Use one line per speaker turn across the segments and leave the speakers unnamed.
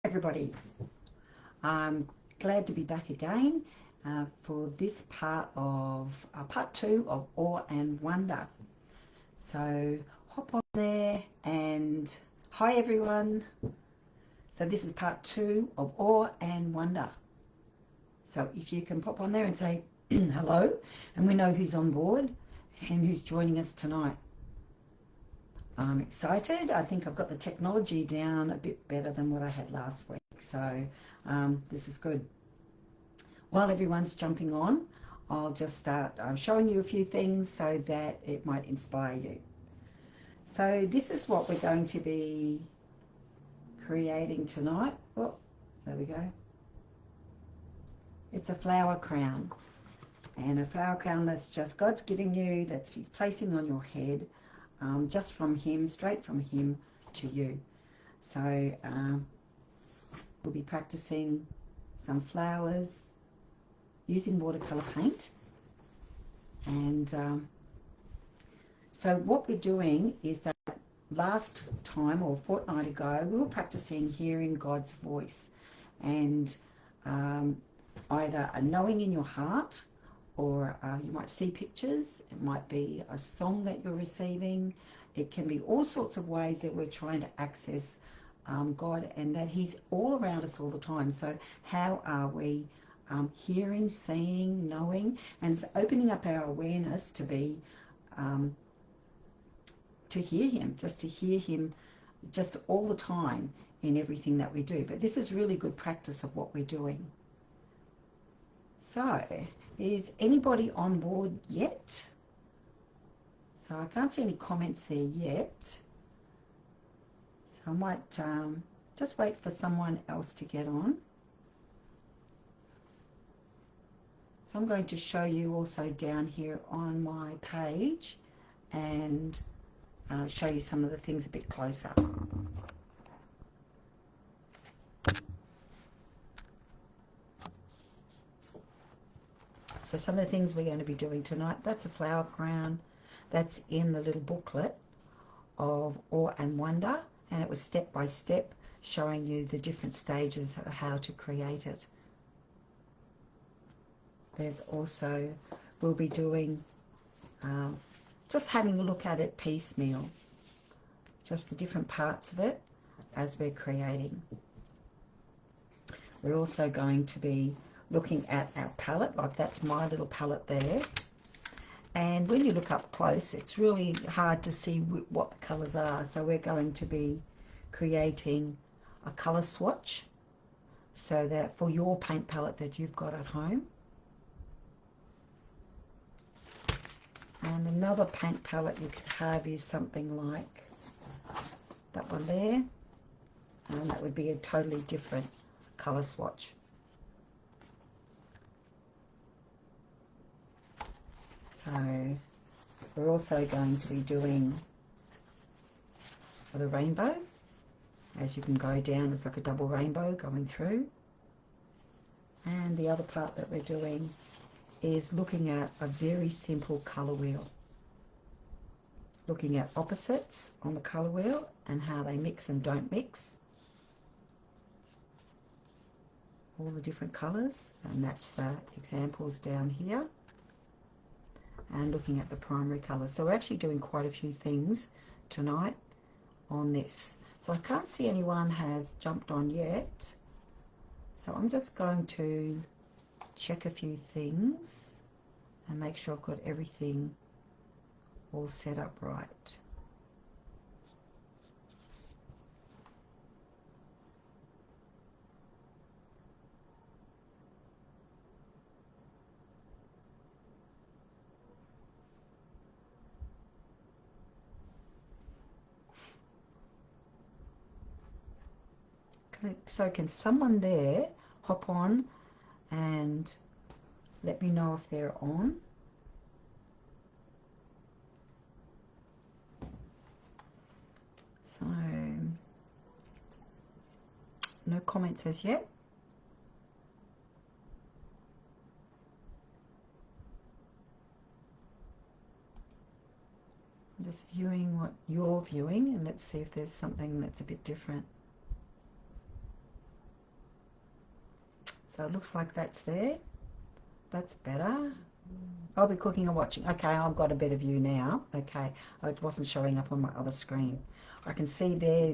Everybody, I'm glad to be back again for this part of part two of Awe and Wonder. So hop on there and hi everyone. So this is part two of Awe and Wonder. So if you can pop on there and say hello, and we know who's on board and who's joining us tonight. I'm excited. I think I've got the technology down a bit better than what I had last week. So this is good. While everyone's jumping on, I'll just start showing you a few things so that it might inspire you. So this is what we're going to be creating tonight. Oh, there we go. It's a flower crown. And a flower crown that's just God's giving you, that's He's placing on your head, just from Him, straight from Him to you. So we'll be practicing some flowers using watercolour paint. And so what we're doing is that last time or a fortnight ago, we were practicing hearing God's voice and either a knowing in your heart, or you might see pictures. It might be a song that you're receiving. It can be all sorts of ways that we're trying to access God, and that He's all around us all the time. So how are we hearing, seeing, knowing? And it's opening up our awareness to be to hear Him, just to hear Him just all the time in everything that we do. But this is really good practice of what we're doing. So is anybody on board yet? So I can't see any comments there yet. So I might just wait for someone else to get on. So I'm going to show you also down here on my page and show you some of the things a bit closer. So some of the things we're going to be doing tonight, that's a flower crown. That's in the little booklet of Awe and Wonder, and it was step by step showing you the different stages of how to create it. There's also, we'll be doing, just having a look at it piecemeal, just the different parts of it as we're creating. We're also going to be looking at our palette, like that's my little palette there. And when you look up close, it's really hard to see what the colours are. So we're going to be creating a colour swatch, so that for your paint palette that you've got at home. And another paint palette you could have is something like that one there. And that would be a totally different colour swatch. So we're also going to be doing the rainbow. As you can go down, it's like a double rainbow going through. And the other part that we're doing is looking at a very simple colour wheel. Looking at opposites on the colour wheel and how they mix and don't mix. All the different colours, and that's the examples down here. And looking at the primary colours. So we're actually doing quite a few things tonight on this. So I can't see anyone has jumped on yet. So I'm just going to check a few things and make sure I've got everything all set up right. Okay, so can someone there hop on and let me know if they're on? So, no comments as yet. I'm just viewing what you're viewing, and let's see if there's something that's a bit different. So it looks like that's there. That's better. I'll be cooking and watching. Okay, I've got a better view now. Okay, it wasn't showing up on my other screen. I can see there,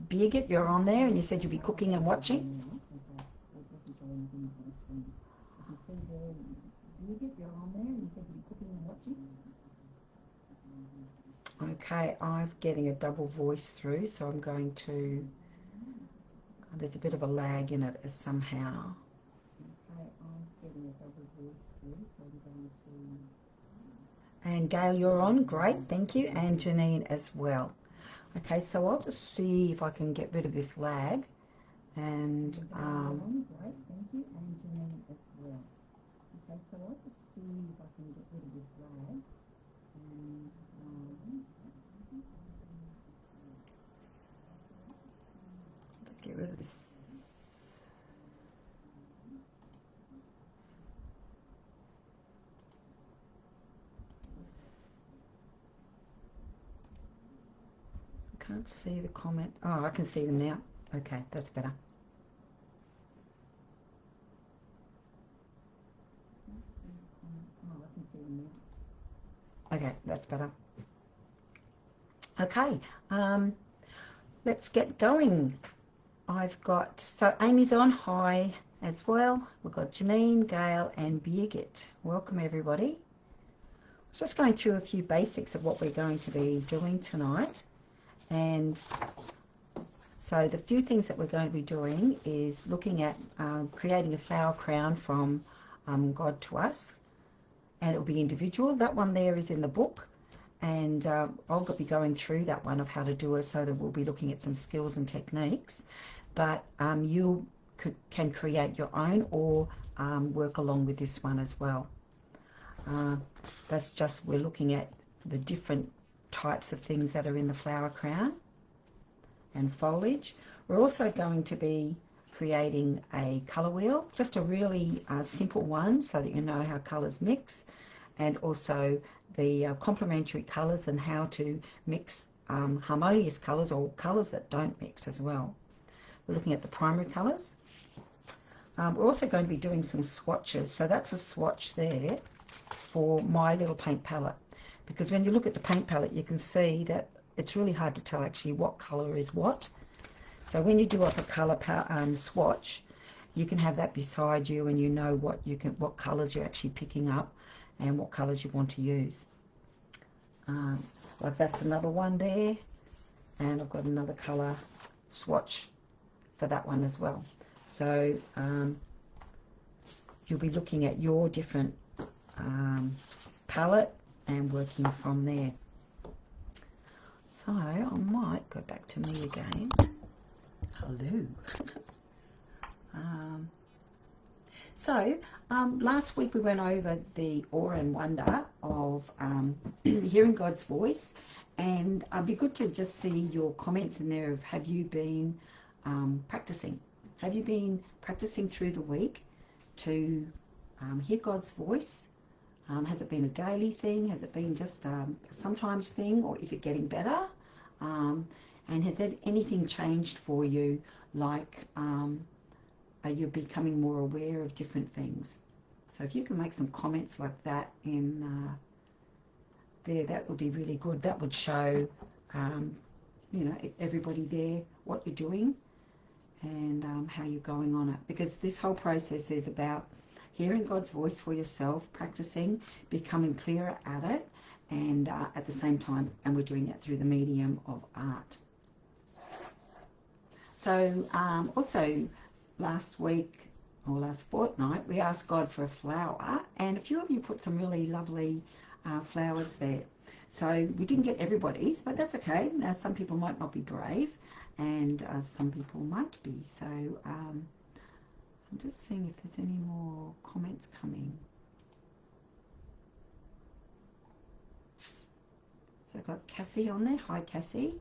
Birgit, you're on there, and you said you'll be cooking and watching. Okay, I'm getting a double voice through, so I'm going to, there's a bit of a lag in it as somehow. Okay, I'm getting a double voice through, so I'm going to... And Gail, you're on. Great, thank you. And Janine as well. Okay, so I'll just see if I can get rid of this lag. And great, thank you. And Janine as well. Okay, so I'll just see if I can get rid of this lag. And get rid of this. Can't see the comment. Oh, I can see them now. Okay, that's better. Okay, that's better. Okay, let's get going. I've got, so Amy's on, hi as well. We've got Janine, Gail and Birgit. Welcome everybody. I was just going through a few basics of what we're going to be doing tonight. And so the few things that we're going to be doing is looking at creating a flower crown from God to us. And it will be individual. That one there is in the book. And I'll be going through that one of how to do it, so that we'll be looking at some skills and techniques. But you can create your own or work along with this one as well. That's just, we're looking at the different types of things that are in the flower crown and foliage. We're also going to be creating a colour wheel, just a really simple one, so that you know how colours mix, and also the complementary colours and how to mix harmonious colours or colours that don't mix as well. We're looking at the primary colours. We're also going to be doing some swatches. So that's a swatch there for my little paint palette, because when you look at the paint palette you can see that it's really hard to tell actually what colour is what. So when you do up a colour swatch, you can have that beside you and you know what colours you're actually picking up and what colours you want to use. Like that's another one there, and I've got another colour swatch for that one as well. So you'll be looking at your different palette and working from there. So I might go back to me again. Hello. Last week we went over the awe and wonder of hearing God's voice, and it'd be good to just see your comments in there of, have you been practicing? Have you been practicing through the week to hear God's voice? Has it been a daily thing? Has it been just a sometimes thing, or is it getting better? And has anything changed for you, like are you becoming more aware of different things? So if you can make some comments like that in there, that would be really good. That would show you know, everybody there what you're doing and how you're going on it, because this whole process is about hearing God's voice for yourself, practicing, becoming clearer at it, and at the same time, and we're doing that through the medium of art. So also last week or last fortnight we asked God for a flower, and a few of you put some really lovely flowers there. So we didn't get everybody's, but that's okay. Now some people might not be brave, and some people might be. So I'm just seeing if there's any more comments coming. So I've got Cassie on there. Hi Cassie.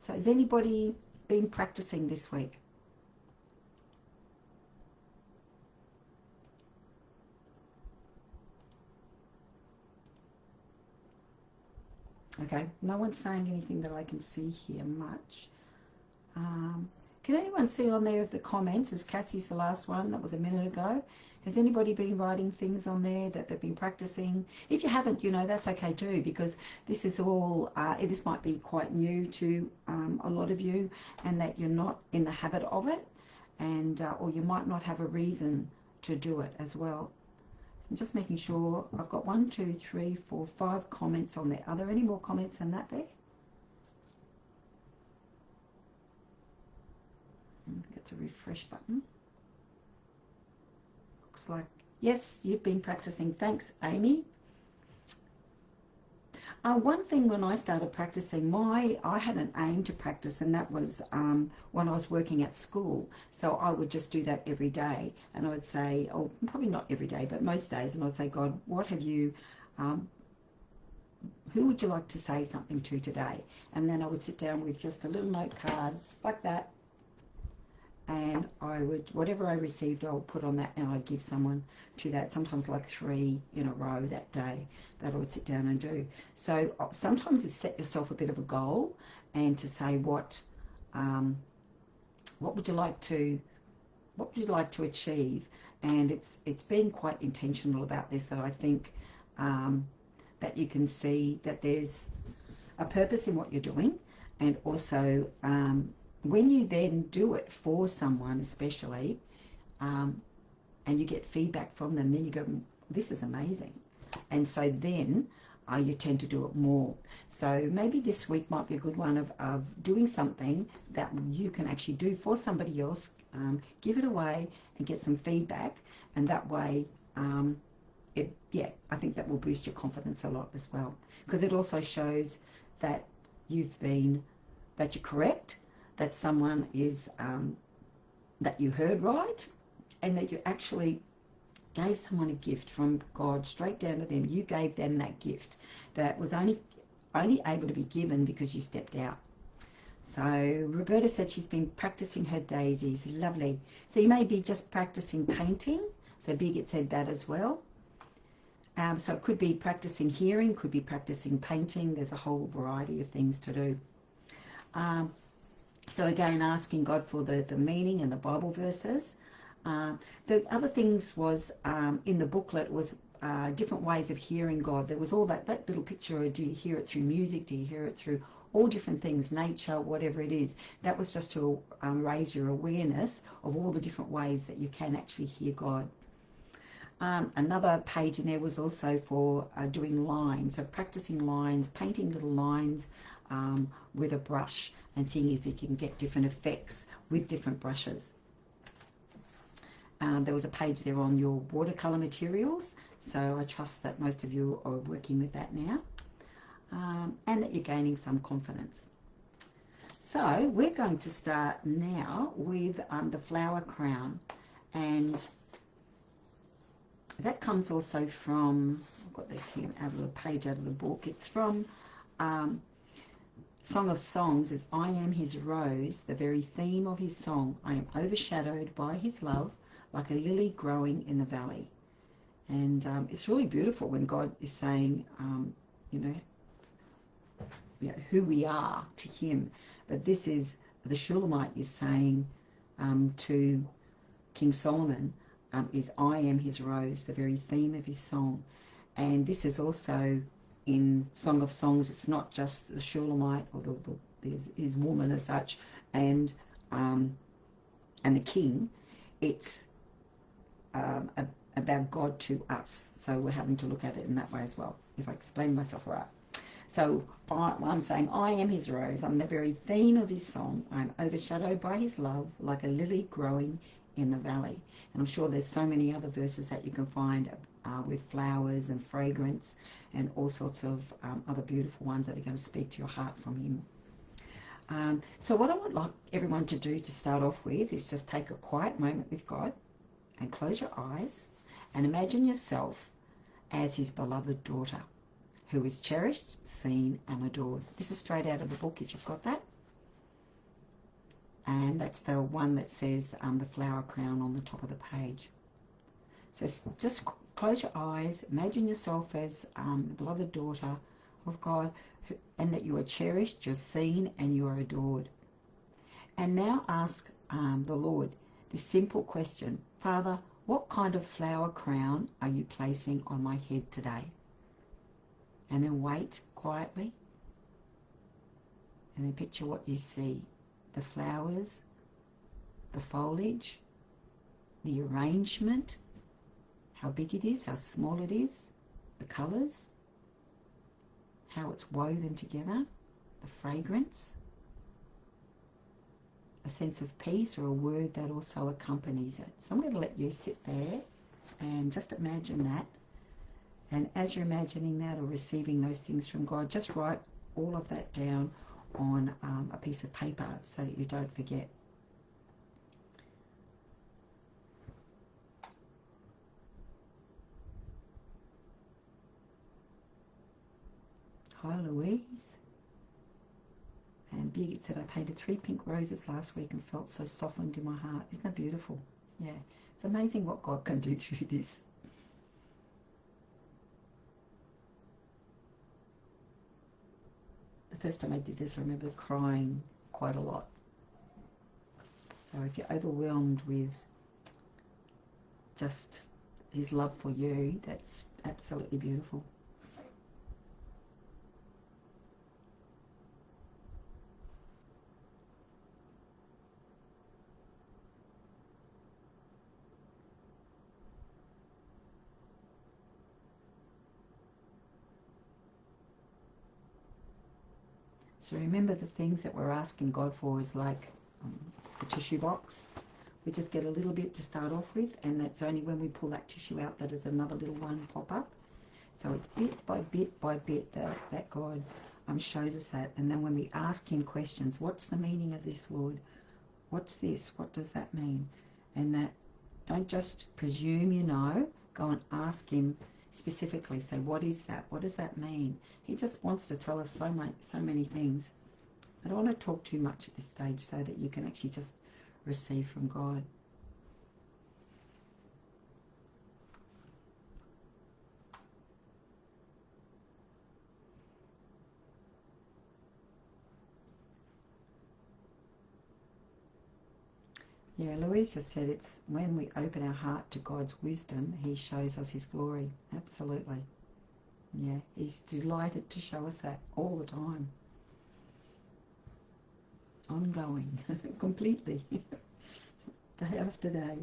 So has anybody been practicing this week? Okay, no one's saying anything that I can see here much. Can anyone see on there the comments, as Cassie's the last one, that was a minute ago? Has anybody been writing things on there that they've been practicing? If you haven't, you know, that's okay too, because this is all, this might be quite new to a lot of you, and that you're not in the habit of it, and or you might not have a reason to do it as well. So I'm just making sure. I've got 1, 2, 3, 4, 5 comments on there. Are there any more comments than that there? Get a refresh button. Looks like, yes, you've been practicing. Thanks, Amy. One thing when I started practicing, I had an aim to practice, and that was when I was working at school. So I would just do that every day, and I would say, oh, probably not every day, but most days, and I'd say, God, what have you, who would you like to say something to today? And then I would sit down with just a little note card like that, and I would, whatever I received, I would put on that, and I'd give someone to that, sometimes like 3 in a row that day that I would sit down and do. So sometimes it's set yourself a bit of a goal, and to say what would you like to achieve, and it's been quite intentional about this, that I think that you can see that there's a purpose in what you're doing, and also when you then do it for someone, especially, and you get feedback from them, then you go, this is amazing. And so then you tend to do it more. So maybe this week might be a good one of doing something that you can actually do for somebody else, give it away and get some feedback, and that way, I think that will boost your confidence a lot as well, because it also shows that that you're correct, that someone is, that you heard right, and that you actually gave someone a gift from God straight down to them. You gave them that gift that was only able to be given because you stepped out. So Roberta said she's been practicing her daisies. Lovely. So you may be just practicing painting. So Birgit said that as well. So it could be practicing hearing, could be practicing painting. There's a whole variety of things to do. So again, asking God for the meaning and the Bible verses. The other things was, in the booklet, was different ways of hearing God. There was all that little picture. Do you hear it through music? Do you hear it through all different things, nature, whatever it is? That was just to raise your awareness of all the different ways that you can actually hear God. Another page in there was also for doing lines, so practicing lines, painting little lines with a brush, and seeing if you can get different effects with different brushes. There was a page there on your watercolour materials, so I trust that most of you are working with that now, and that you're gaining some confidence. So we're going to start now with the flower crown, and that comes also from, I've got this here out of the page, out of the book. It's from Song of Songs. Is I am his rose, the very theme of his song. I am overshadowed by his love, like a lily growing in the valley. And it's really beautiful when God is saying, you know, who we are to him. But this is, the Shulamite is saying to King Solomon, is I am his rose, the very theme of his song. And this is also in Song of Songs. It's not just the Shulamite or his woman as such, and the king. It's about God to us. So we're having to look at it in that way as well, if I explain myself right. So I'm saying, I am his rose. I'm the very theme of his song. I'm overshadowed by his love, like a lily growing in the valley. And I'm sure there's so many other verses that you can find with flowers and fragrance and all sorts of other beautiful ones that are going to speak to your heart from him. So what I would like everyone to do to start off with is just take a quiet moment with God and close your eyes and imagine yourself as his beloved daughter, who is cherished, seen and adored. This is straight out of the book, if you've got that. And that's the one that says the flower crown on the top of the page. So just close your eyes, imagine yourself as the beloved daughter of God, and that you are cherished, you're seen and you are adored. And now ask the Lord this simple question: Father, what kind of flower crown are you placing on my head today? And then wait quietly, and then picture what you see: the flowers, the foliage, the arrangement, how big it is, how small it is, the colours, how it's woven together, the fragrance, a sense of peace, or a word that also accompanies it. So I'm going to let you sit there and just imagine that. And as you're imagining that or receiving those things from God, just write all of that down on a piece of paper so that you don't forget. Hi, Louise. And Birgit said, I painted 3 pink roses last week and felt so softened in my heart. Isn't that beautiful? Yeah. It's amazing what God can do through this. The first time I did this, I remember crying quite a lot. So if you're overwhelmed with just his love for you, that's absolutely beautiful. So remember, the things that we're asking God for is like the tissue box. We just get a little bit to start off with, and that's only when we pull that tissue out that is another little one pop up. So it's bit by bit that God shows us that. And then when we ask him questions, what's the meaning of this, Lord? What's this? What does that mean? And that, don't just presume you know. Go and ask him specifically. Say, what is that? What does that mean? He just wants to tell us so many things. I don't want to talk too much at this stage so that you can actually just receive from God. Yeah, Louise just said it's when we open our heart to God's wisdom, he shows us his glory. Absolutely. Yeah, he's delighted to show us that all the time. Ongoing, completely, day after day.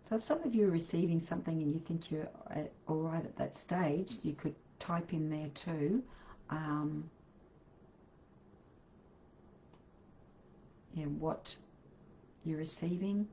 So if some of you are receiving something and you think you're all right at that stage, you could type in there too. What you're receiving.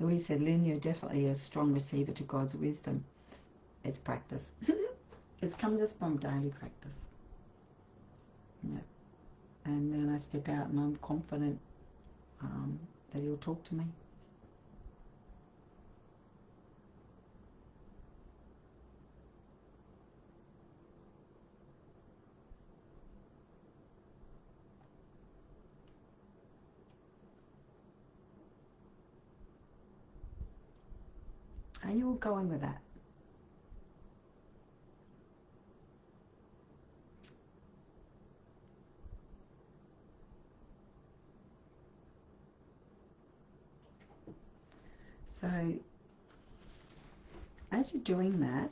Louise said, Lynn, you're definitely a strong receiver to God's wisdom. It's practice. It's come just from daily practice. Yeah. And then I step out and I'm confident that he'll talk to me. Are you all going with that? So as you're doing that,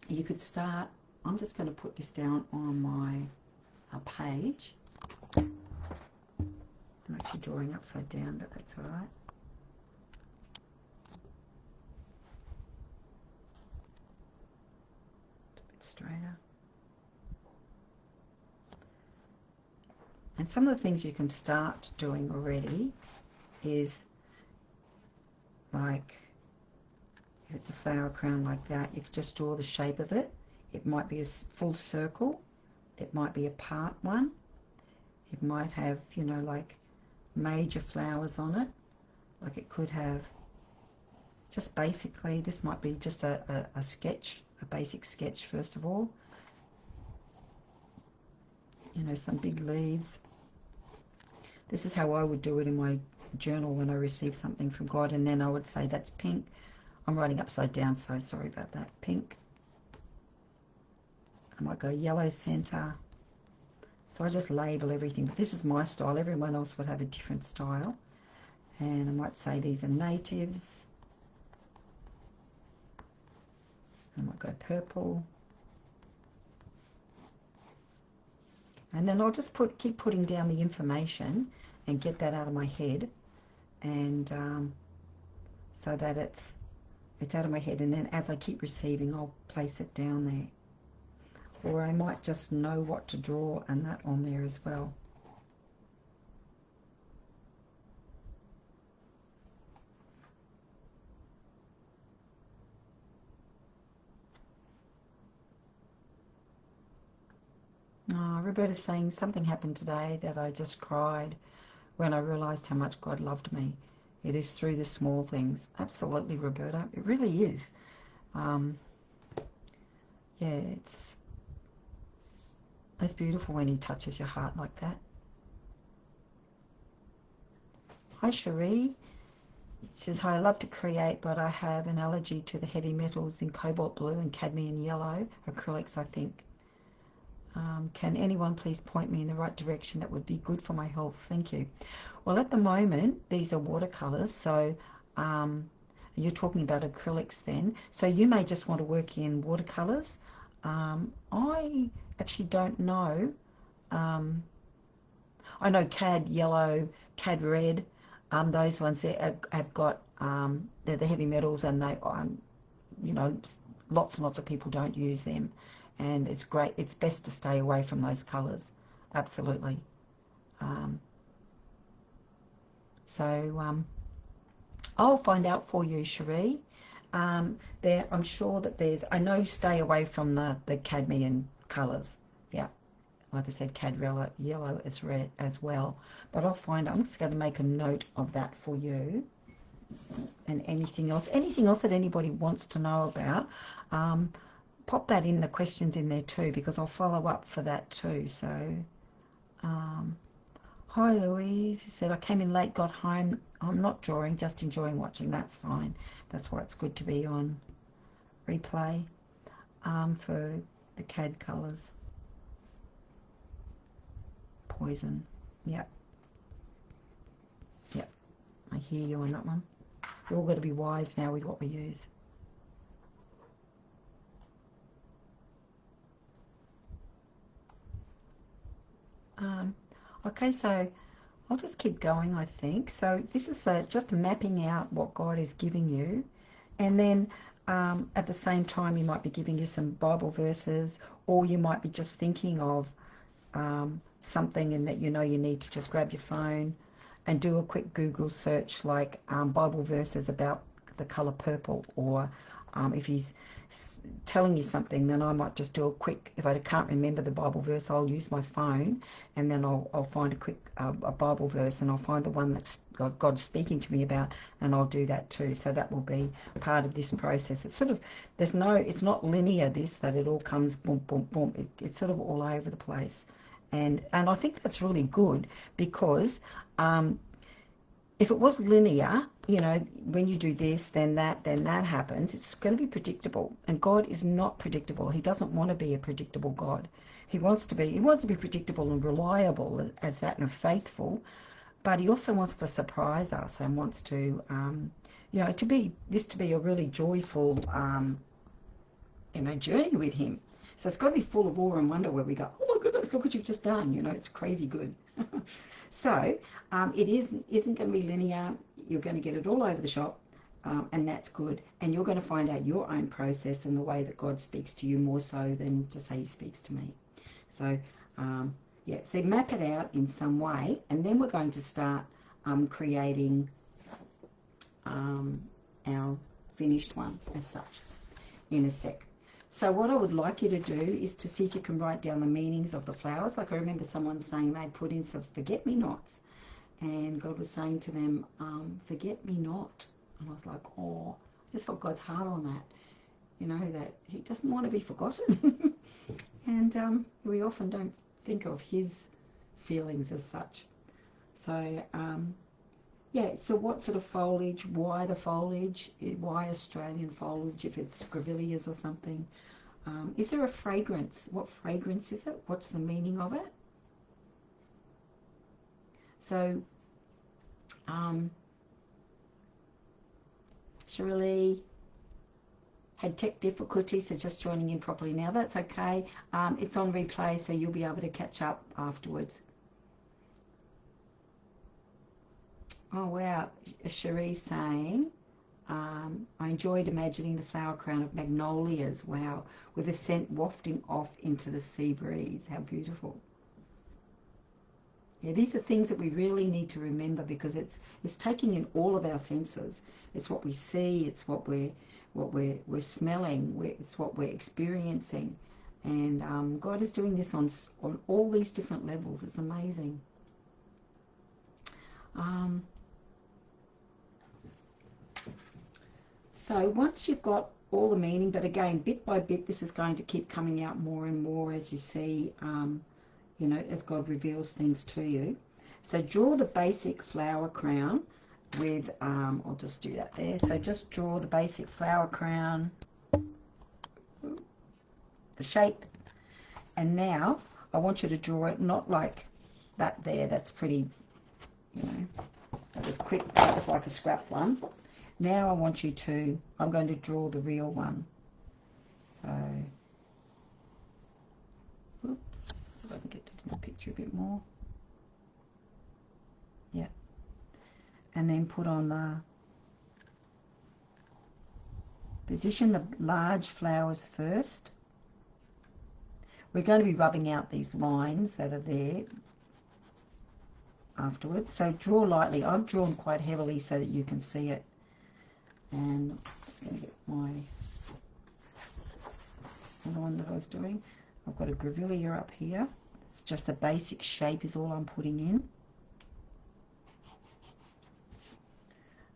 you could start, I'm just going to put this down on my page. I'm actually drawing upside down, but that's all right. It's a bit straighter. And some of the things you can start doing already is, like, if it's a flower crown like that, you could just draw the shape of it It might be a full circle. It might be a part one. It might have, you know, like major flowers on it. Like it could have just basically, this might be just a sketch, a basic sketch first of all. You know, some big leaves. This is how I would do it in my journal when I receive something from God, and then I would say that's pink. I'm writing upside down, so sorry about that. Pink. I might go yellow center. So I just label everything, but this is my style. Everyone else would have a different style. And I might say these are natives. I might go purple. And then I'll just keep putting down the information and get that out of my head, and so that it's out of my head, and then as I keep receiving, I'll place it down there. Or I might just know what to draw and that on there as well. Oh, Roberta's saying something happened today that I just cried when I realised how much God loved me. It is through the small things. Absolutely, Roberta. It really is. Yeah, it's beautiful when he touches your heart like that. Hi, Cherie. She says, hi, I love to create, but I have an allergy to the heavy metals in cobalt blue and cadmium yellow acrylics, I think. Can anyone please point me in the right direction? That would be good for my health. Thank you. Well, at the moment, these are watercolours, so you're talking about acrylics then. So you may just want to work in watercolours. I actually don't know. I know cad yellow, cad red. Those ones there have got they're the heavy metals, and they you know, lots and lots of people don't use them, and it's great. It's best to stay away from those colours. Absolutely. I'll find out for you, Cherie. There, I'm sure that there's. I know stay away from the cadmium colours. Yeah, like I said, cad yellow is red as well. But I'll find. I'm just going to make a note of that for you. And anything else that anybody wants to know about, pop that in the questions in there too, because I'll follow up for that too. So, hi Louise, you said I came in late, got home. I'm not drawing, just enjoying watching. That's fine. That's why it's good to be on replay for the CAD colours. Poison. Yep. Yep. I hear you on that one. We've all got to be wise now with what we use. Okay, so I'll just keep going, I think. So this is just mapping out what God is giving you. And then at the same time, He might be giving you some Bible verses, or you might be just thinking of something and that you know you need to just grab your phone and do a quick Google search, like Bible verses about the colour purple, or if He's telling you something, then I might just do a quick, if I can't remember the Bible verse, I'll use my phone, and then I'll find a quick a Bible verse, and I'll find the one that's God's speaking to me about, and I'll do that too. So that will be part of this process. It's sort of, it's not linear, that it all comes boom, boom, boom. It's sort of all over the place. And I think that's really good, because if it was linear, you know, when you do this, then that happens, it's going to be predictable. And God is not predictable. He doesn't want to be a predictable God. He wants to be predictable and reliable as that, and faithful, but He also wants to surprise us and wants to, you know, to be a really joyful, you know, journey with Him. So it's got to be full of awe and wonder, where we go, oh my goodness, look what you've just done. You know, it's crazy good. So it isn't going to be linear. You're going to get it all over the shop, and that's good. And you're going to find out your own process and the way that God speaks to you, more so than to say He speaks to me. So, yeah, so map it out in some way, and then we're going to start creating our finished one as such in a sec. So what I would like you to do is to see if you can write down the meanings of the flowers. Like I remember someone saying they put in some forget-me-nots, and God was saying to them, forget me not. And I was like, oh, I just felt God's heart on that. You know, that he doesn't want to be forgotten. And we often don't think of his feelings as such. So, yeah, so what sort of foliage? Why the foliage? Why Australian foliage if it's grevilleas or something? Is there a fragrance? What fragrance is it? What's the meaning of it? So, Shirley had tech difficulties, so just joining in properly now. That's okay. It's on replay, so you'll be able to catch up afterwards. Oh, wow. Cherie's saying, I enjoyed imagining the flower crown of magnolias, wow, with the scent wafting off into the sea breeze. How beautiful. Yeah, these are things that we really need to remember, because it's taking in all of our senses. It's what we see, it's what we're smelling, it's what we're experiencing. And God is doing this on all these different levels. It's amazing. So once you've got all the meaning, but again, bit by bit, this is going to keep coming out more and more as you see, you know, as God reveals things to you. So draw the basic flower crown with, I'll just do that there. So just draw the basic flower crown, the shape. And now I want you to draw it not like that there. That's pretty, you know, that was quick. That was like a scrap one. Now I want you to, I'm going to draw the real one. So, oops, see if I can get to the picture a bit more. Yeah. And then put on the, position the large flowers first. We're going to be rubbing out these lines that are there afterwards. So draw lightly. I've drawn quite heavily so that you can see it. And I'm just going to get my other one that I was doing. I've got a grevillea up here. It's just a basic shape is all I'm putting in.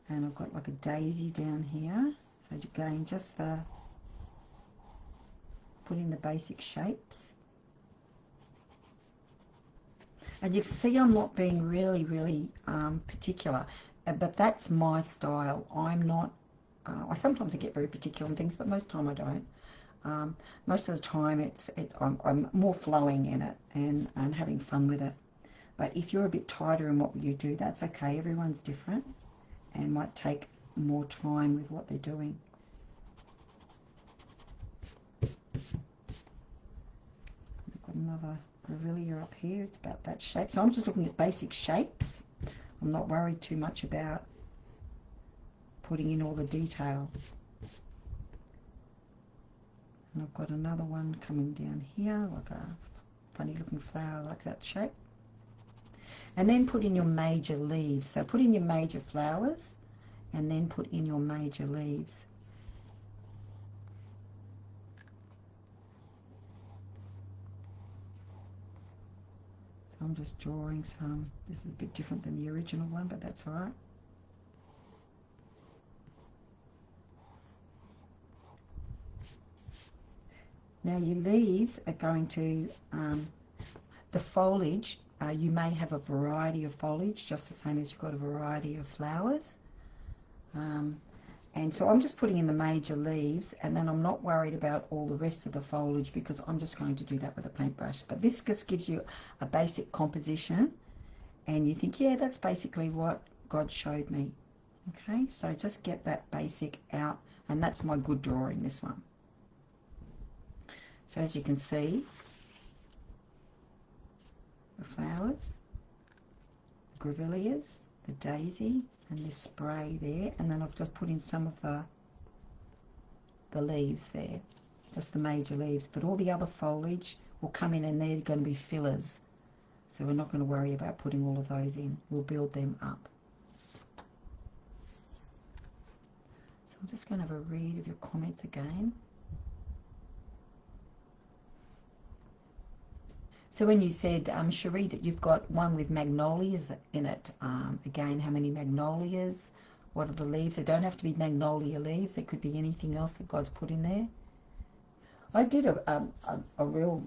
And I've got like a daisy down here. So again, just the put in the basic shapes. And you can see I'm not being really particular, but that's my style. I'm not, I sometimes get very particular on things, but most of the time I don't. Most of the time I'm more flowing in it and having fun with it. But if you're a bit tighter in what you do, that's okay. Everyone's different and might take more time with what they're doing. I've got another grevillea up here. It's about that shape. So I'm just looking at basic shapes. I'm not worried too much about putting in all the detail. And I've got another one coming down here, like a funny looking flower like that shape. And then put in your major leaves. So put in your major flowers and then put in your major leaves. So I'm just drawing some. This is a bit different than the original one, but that's all right. Now your leaves are going to, the foliage, you may have a variety of foliage, just the same as you've got a variety of flowers. And so I'm just putting in the major leaves, and then I'm not worried about all the rest of the foliage because I'm just going to do that with a paintbrush. But this just gives you a basic composition, and you think, yeah, that's basically what God showed me. Okay, so just get that basic out, and that's my good drawing, this one. So as you can see, the flowers, the grevilleas, the daisy, and this spray there, and then I've just put in some of the leaves there, just the major leaves, but all the other foliage will come in and they're going to be fillers, so we're not going to worry about putting all of those in. We'll build them up. So I'm just going to have a read of your comments again. So when you said, Cherie, that you've got one with magnolias in it, again, how many magnolias? What are the leaves? They don't have to be magnolia leaves. It could be anything else that God's put in there. I did a real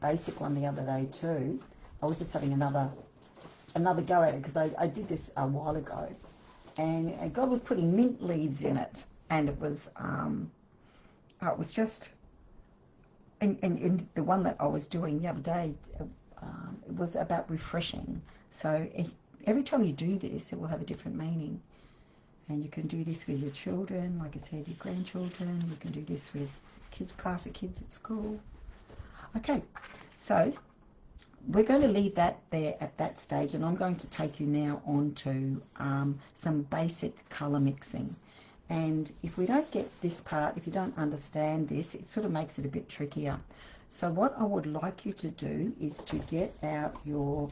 basic one the other day too. I was just having another go at it because I did this a while ago, and God was putting mint leaves in it, and it was just, and the one that I was doing the other day, it was about refreshing. So every time you do this, it will have a different meaning. And you can do this with your children, like I said, your grandchildren. You can do this with kids, class of kids at school. Okay, so we're going to leave that there at that stage, and I'm going to take you now on to some basic colour mixing. And if we don't get this part, if you don't understand this, it sort of makes it a bit trickier. So what I would like you to do is to get out your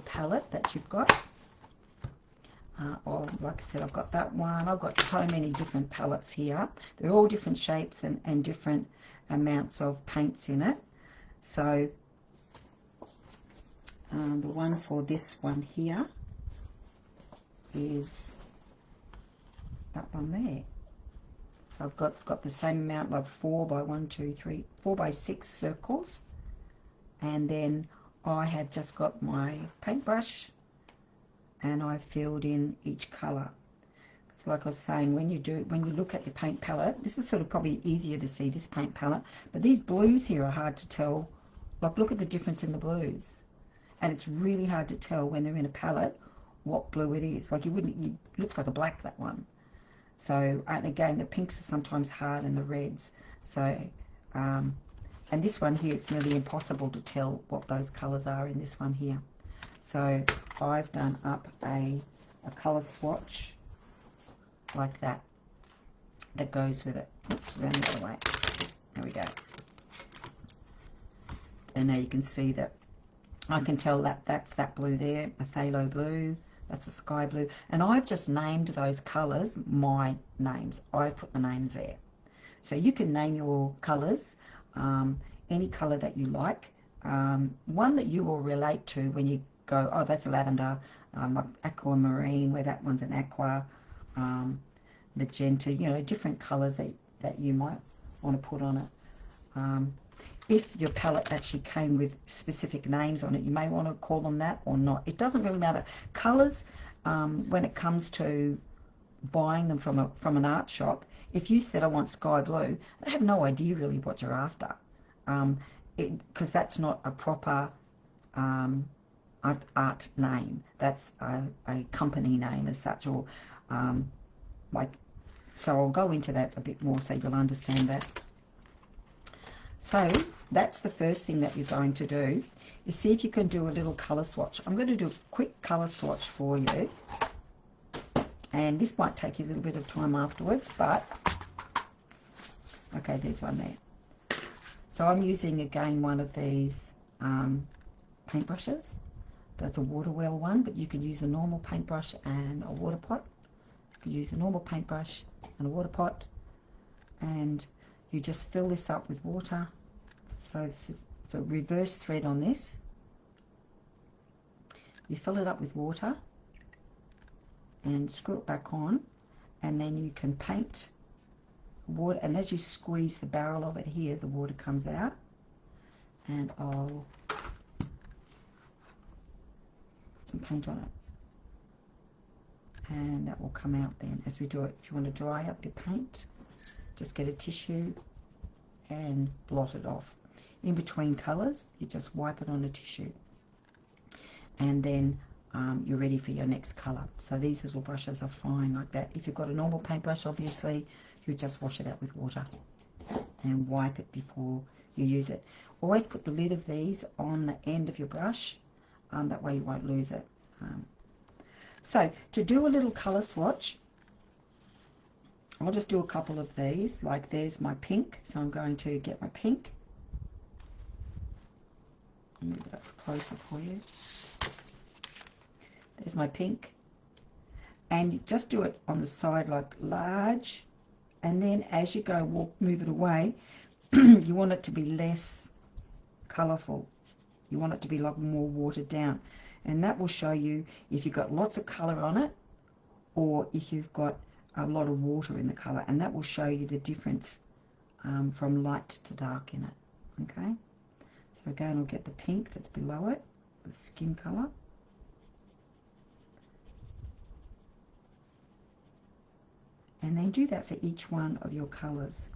palette that you've got. Or like I said, I've got that one. I've got so many different palettes here. They're all different shapes and different amounts of paints in it. So the one for this one here is that one there. So I've got the same amount, like 4 by 6 circles, and then I have just got my paintbrush, and I filled in each colour. Because like I was saying, when you look at your paint palette, this is sort of probably easier to see, this paint palette, but these blues here are hard to tell. Like, look at the difference in the blues, and it's really hard to tell when they're in a palette what blue it is. Like, it looks like a black, that one. So, and again, the pinks are sometimes hard, and the reds. So, and this one here, it's nearly impossible to tell what those colours are in this one here. So I've done up a colour swatch like that goes with it. Oops, around the other way. There we go. And now you can see that I can tell that that's that blue there, a phthalo blue, that's a sky blue. And I've just named those colours my names. I've put the names there. So you can name your colours, any colour that you like. One that you will relate to when you go, oh, that's a lavender, like aquamarine, where that one's an aqua, magenta, different colours that you might want to put on it. If your palette actually came with specific names on it, you may want to call them that or not. It doesn't really matter. Colours, when it comes to buying them from an art shop, if you said I want sky blue, they have no idea really what you're after, because that's not a proper art name. That's a company name as such, or so I'll go into that a bit more so you'll understand that. So that's the first thing that you're going to do, is see if you can do a little colour swatch. I'm going to do a quick colour swatch for you, and this might take you a little bit of time afterwards, but okay, there's one there. So I'm using again one of these paintbrushes. That's a water well one, but you could use a normal paintbrush and a water pot. You could use a normal paintbrush and a water pot, and you just fill this up with water. So it's a reverse thread on this. You fill it up with water and screw it back on, and then you can paint water, and as you squeeze the barrel of it here, the water comes out, and I'll put some paint on it, and that will come out then as we do it. If you want to dry up your paint, just get a tissue and blot it off. In between colours, you just wipe it on a tissue, and then you're ready for your next colour. So these little brushes are fine like that. If you've got a normal paintbrush, obviously, you just wash it out with water and wipe it before you use it. Always put the lid of these on the end of your brush, that way you won't lose it. So to do a little colour swatch, I'll just do a couple of these. Like there's my pink, so I'm going to get my pink. Move it up closer for you. There's my pink, and you just do it on the side like large, and then as you go move it away, you want it to be less colourful. You want it to be like more watered down. And that will show you if you've got lots of colour on it or if you've got a lot of water in the colour. And that will show you the difference from light to dark in it. Okay? So again, I'll get the pink that's below it, the skin colour. And then do that for each one of your colours.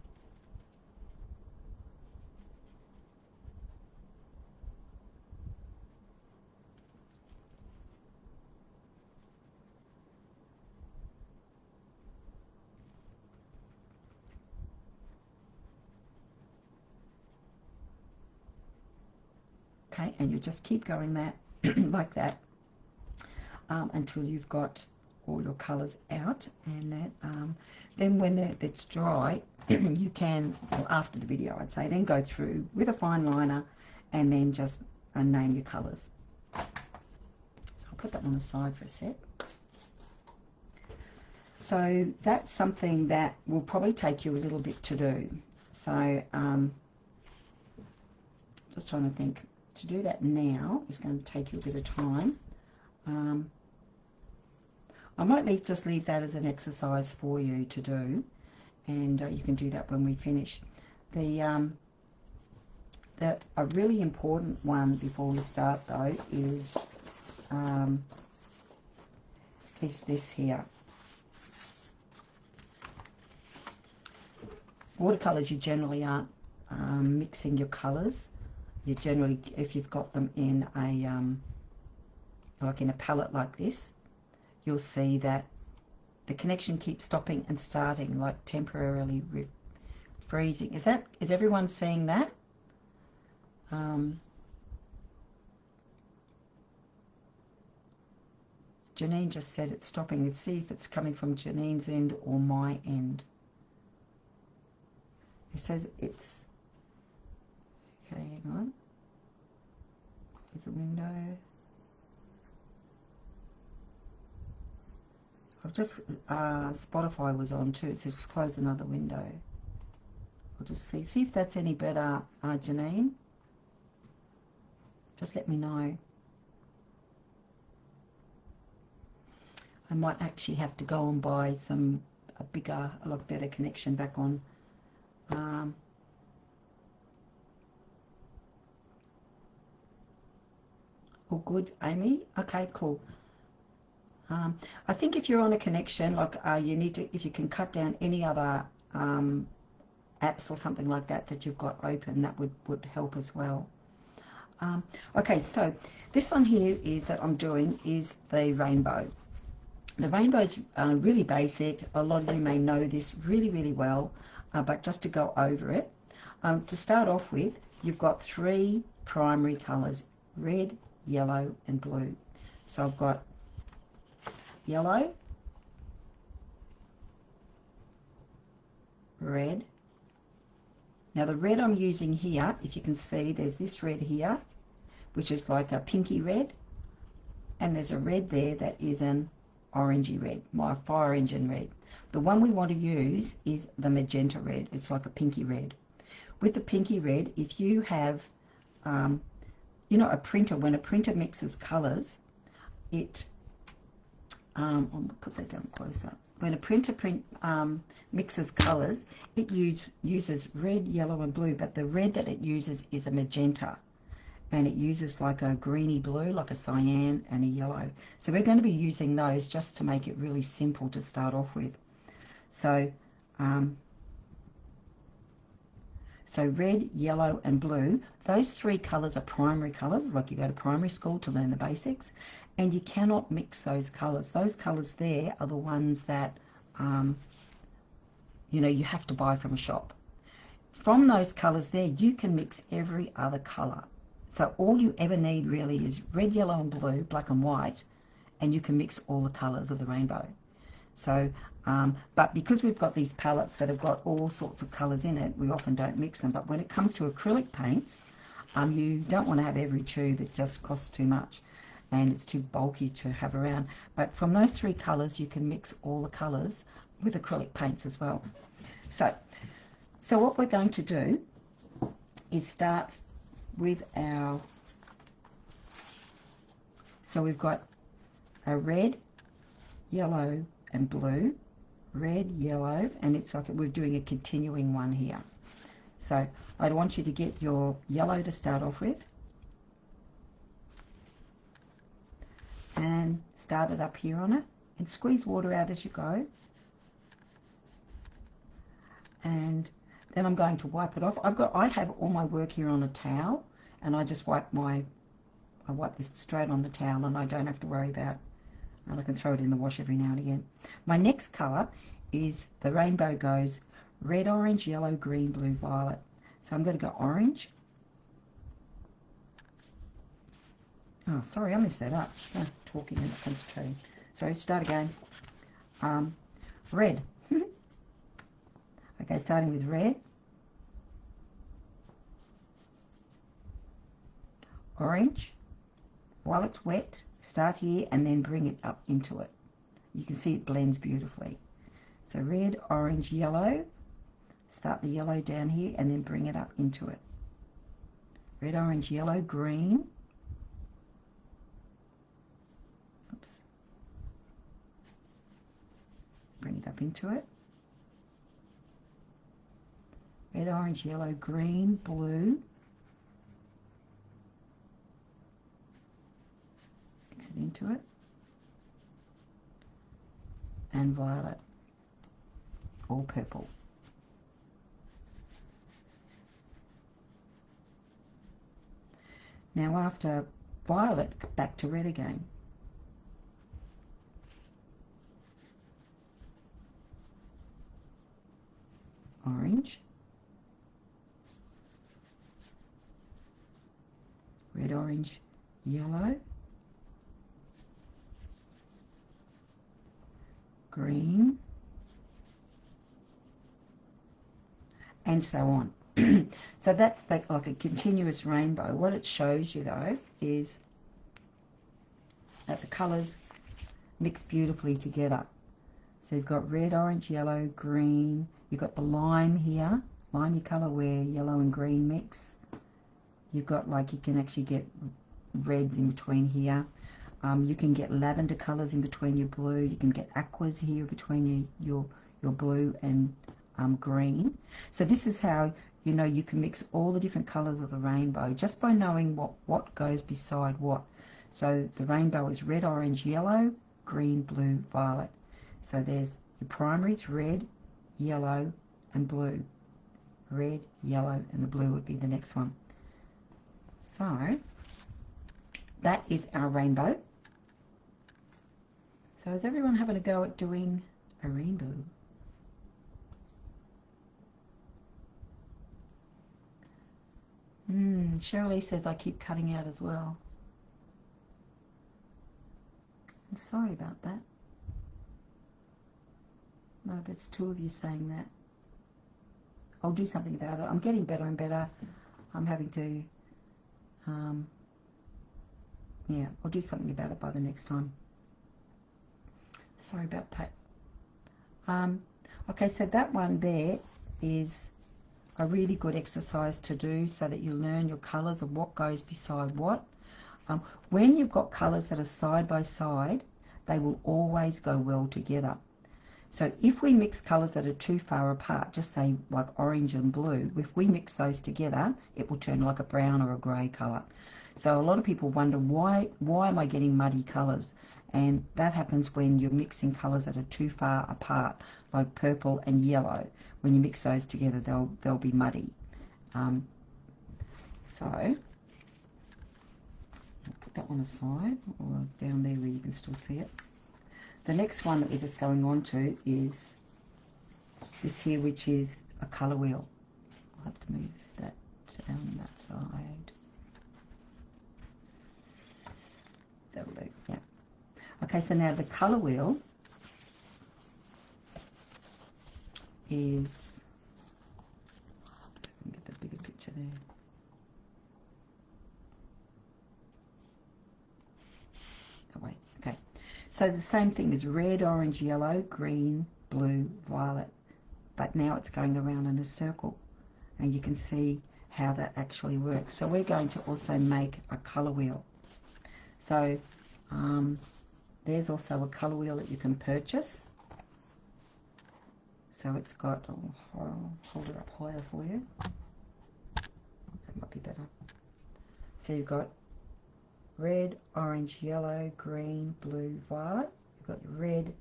Okay, and you just keep going that like that until you've got all your colours out, and that then when it's dry, you can, well, after the video I'd say, then go through with a fine liner and then just name your colours. So I'll put that one aside for a sec. So that's something that will probably take you a little bit to do. So just trying to think. To do that now is going to take you a bit of time. I might just leave that as an exercise for you to do, and you can do that when we finish. A really important one before we start though is this here. Watercolours, you generally aren't mixing your colours. You generally, if you've got them in a like in a palette like this, you'll see that the connection keeps stopping and starting, like temporarily freezing. Is everyone seeing that? Janine just said it's stopping. Let's see if it's coming from Janine's end or my end. It says it's okay. Hang on. Close the window. I've just Spotify was on too. It says close another window. I'll just see if that's any better, Janine. Just let me know. I might actually have to go and buy a lot better connection back on. All good, Amy? Okay, cool. I think if you're on a connection, like you need to, if you can cut down any other apps or something like that that you've got open, that would help as well. Okay, so this one here is that I'm doing is the rainbow. The rainbow is really basic. A lot of you may know this really, really well, but just to go over it, to start off with, you've got 3 primary colours: red, yellow, and blue. So I've got yellow, red. Now the red I'm using here, if you can see, there's this red here, which is like a pinky red, and there's a red there that is an orangey red, my fire engine red. The one we want to use is the magenta red. It's like a pinky red. With the pinky red, if you have, a printer, when a printer mixes colours, I'll put that down closer. When a printer mixes colours, it uses red, yellow and blue, but the red that it uses is a magenta, and it uses like a greeny blue, like a cyan and a yellow. So we're going to be using those just to make it really simple to start off with. So red, yellow and blue, those 3 colours are primary colours, like you go to primary school to learn the basics, and you cannot mix those colours. Those colours there are the ones that you have to buy from a shop. From those colours there, you can mix every other colour. So all you ever need really is red, yellow and blue, black and white, and you can mix all the colours of the rainbow. So, but because we've got these palettes that have got all sorts of colours in it, we often don't mix them. But when it comes to acrylic paints, you don't want to have every tube. It just costs too much, and it's too bulky to have around. But from those 3 colours, you can mix all the colours with acrylic paints as well. So what we're going to do is start with our, so we've got a red, yellow and blue, red, yellow, and it's like we're doing a continuing one here. So I'd want you to get your yellow to start off with and start it up here on it and squeeze water out as you go. And then I'm going to wipe it off. I have all my work here on a towel, and I just wipe this straight on the towel, and I don't have to worry about, and I can throw it in the wash every now and again. My next colour is, the rainbow goes red, orange, yellow, green, blue, violet. So I'm going to go orange. Oh, sorry, I messed that up. Oh, talking and not concentrating. Sorry, start again. Red. Okay, starting with red. Orange. While it's wet, start here and then bring it up into it. You can see it blends beautifully. So red, orange, yellow. Start the yellow down here and then bring it up into it. Red, orange, yellow, green. Oops. Bring it up into it. Red, orange, yellow, green, blue. Mix it into it. And violet. All purple. Now after violet, back to red again. Orange. Red, orange, yellow. Green. And so on. So that's like a continuous rainbow. What it shows you though is that the colours mix beautifully together. So you've got red, orange, yellow, green. You've got the lime here, limey colour where yellow and green mix. You've got you can actually get reds in between here. You can get lavender colours in between your blue. You can get aquas here between your blue and green. So this is how you can mix all the different colours of the rainbow just by knowing what goes beside what. So the rainbow is red, orange, yellow, green, blue, violet. So there's your primary, it's red, yellow and blue. Red, yellow and the blue would be the next one. So that is our rainbow. So is everyone having a go at doing a rainbow? Shirley says I keep cutting out as well. I'm sorry about that. No, that's two of you saying that. I'll do something about it. I'm getting better and better. I'm having to, yeah, I'll do something about it by the next time. Sorry about that. Okay, so that one there is a really good exercise to do so that you learn your colours of what goes beside what. When you've got colours that are side by side, they will always go well together. So if we mix colours that are too far apart, just say like orange and blue, if we mix those together, it will turn like a brown or a grey colour. So a lot of people wonder, why am I getting muddy colours? And that happens when you're mixing colours that are too far apart, like purple and yellow. When you mix those together, they'll be muddy. So I'll put that one aside, or down there where you can still see it. The next one that we're just going on to is this here, which is a colour wheel. I'll have to move that down that side. That'll do, yeah. Okay, so now the colour wheel is, get the bigger picture there. Oh wait, okay. So the same thing is red, orange, yellow, green, blue, violet. But now it's going around in a circle. And you can see how that actually works. So we're going to also make a colour wheel. So there's also a colour wheel that you can purchase. So it's got, I'll hold it up higher for you. That might be better. So you've got red, orange, yellow, green, blue, violet. You've got red,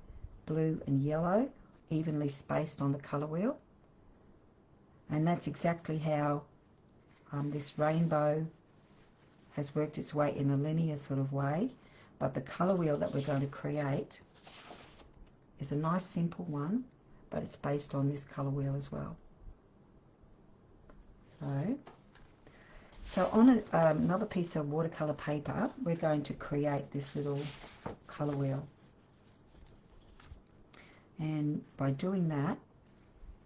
blue and yellow evenly spaced on the colour wheel. And that's exactly how this rainbow has worked its way in a linear sort of way. But the colour wheel that we're going to create is a nice simple one, but it's based on this colour wheel as well. So on another piece of watercolour paper, we're going to create this little colour wheel. And by doing that,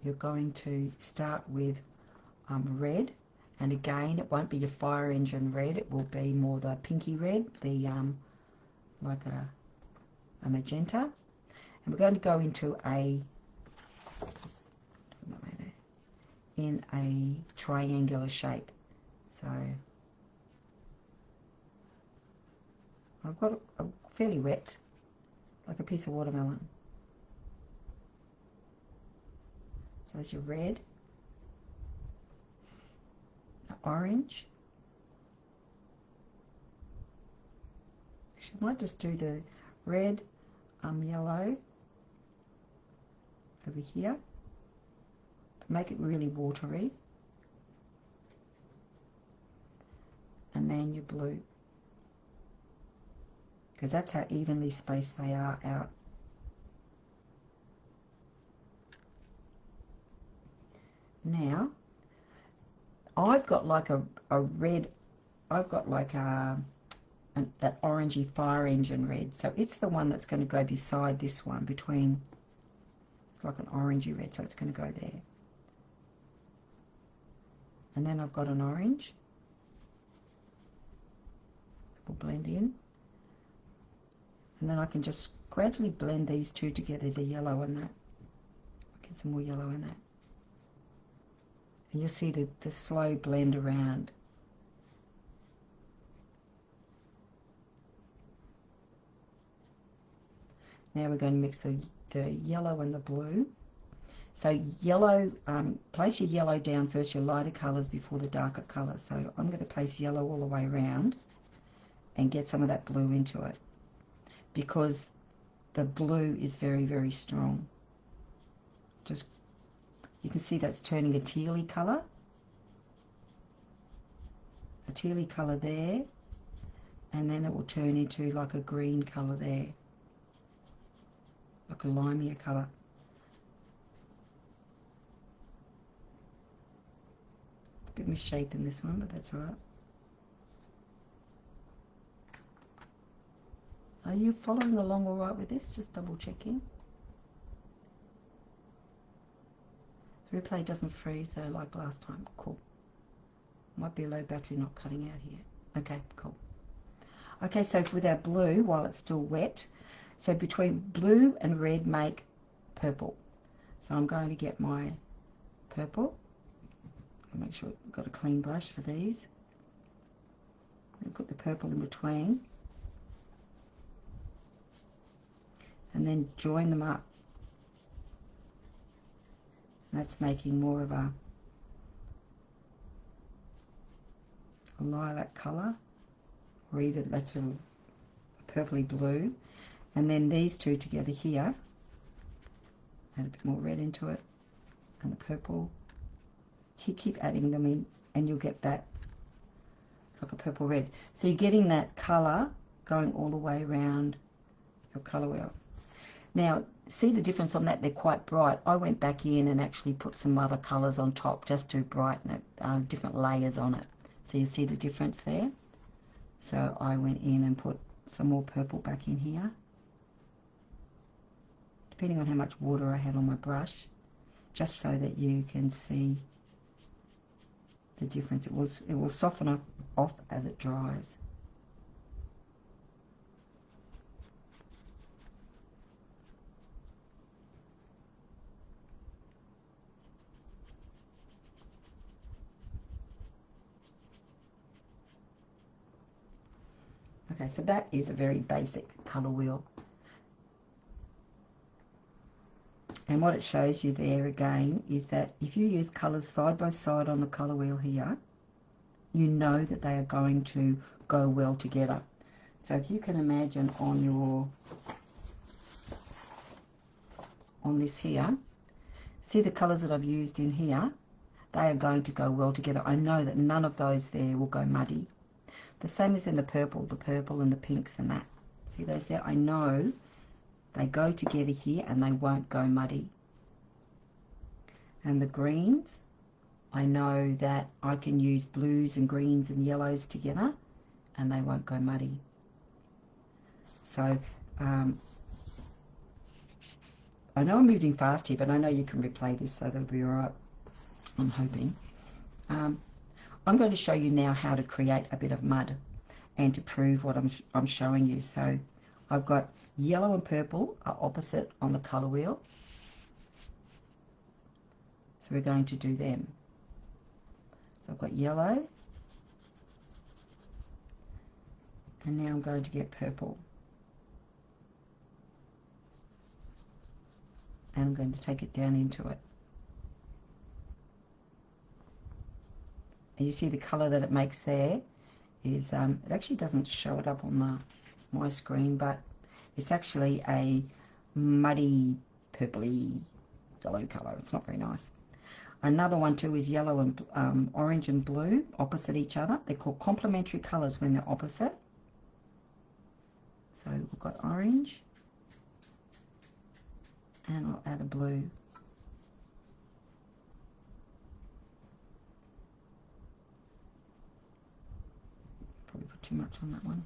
you're going to start with red. And again, it won't be your fire engine red, it will be more the pinky red, the like a magenta. And we're going to go into in a triangular shape. So I've got a fairly wet, like a piece of watermelon. So there's your red, orange. Actually, I might just do the red, yellow over here. Make it really watery. And then your blue. Because that's how evenly spaced they are out. Now, I've got like a red, I've got like that orangey fire engine red. So it's the one that's going to go beside this one, between, it's like an orangey red, so it's going to go there. And then I've got an orange. It will blend in. And then I can just gradually blend these two together, the yellow and that. Get some more yellow in that. And you'll see the slow blend around. Now we're going to mix the yellow and the blue. So yellow, place your yellow down first, your lighter colours before the darker colours. So I'm going to place yellow all the way around and get some of that blue into it, because the blue is very, very strong. Just, you can see that's turning a tealy colour. A tealy colour there, and then it will turn into like a green colour there, like a limier colour. It's a bit misshapen this one, but that's all right. Are you following along all right with this? Just double checking. The replay doesn't freeze though like last time. Cool. Might be a low battery not cutting out here. Okay, cool. Okay, so with our blue, while it's still wet, so between blue and red make purple. So I'm going to get my purple. I'll make sure I've got a clean brush for these. And put the purple in between. And then join them up. And that's making more of a lilac colour, or even that's a purpley blue. And then these two together here, add a bit more red into it, and the purple. You keep adding them in and you'll get that, it's like a purple red. So you're getting that colour going all the way around your colour wheel. Now, see the difference on that? They're quite bright. I went back in and actually put some other colours on top just to brighten it, different layers on it. So you see the difference there? So I went in and put some more purple back in here, depending on how much water I had on my brush, just so that you can see the difference. It will soften off as it dries. Okay, so that is a very basic colour wheel. And what it shows you there again is that if you use colours side by side on the colour wheel here, you know that they are going to go well together. So if you can imagine on this here, see the colours that I've used in here, they are going to go well together. I know that none of those there will go muddy. The same as in the purple and the pinks and that. See those there? I know they go together here and they won't go muddy. And the greens, I know that I can use blues and greens and yellows together and they won't go muddy. So I know I'm moving fast here, but I know you can replay this, so that'll be all right, I'm hoping. I'm going to show you now how to create a bit of mud and to prove what I'm showing you. So I've got yellow and purple are opposite on the colour wheel. So we're going to do them. So I've got yellow, and now I'm going to get purple. And I'm going to take it down into it. And you see the colour that it makes there is, it actually doesn't show it up on my screen, but it's actually a muddy purpley yellow colour. It's not very nice. Another one too is yellow and orange and blue opposite each other. They're called complementary colours when they're opposite. So we've got orange, and I'll add a blue. Probably put too much on that one.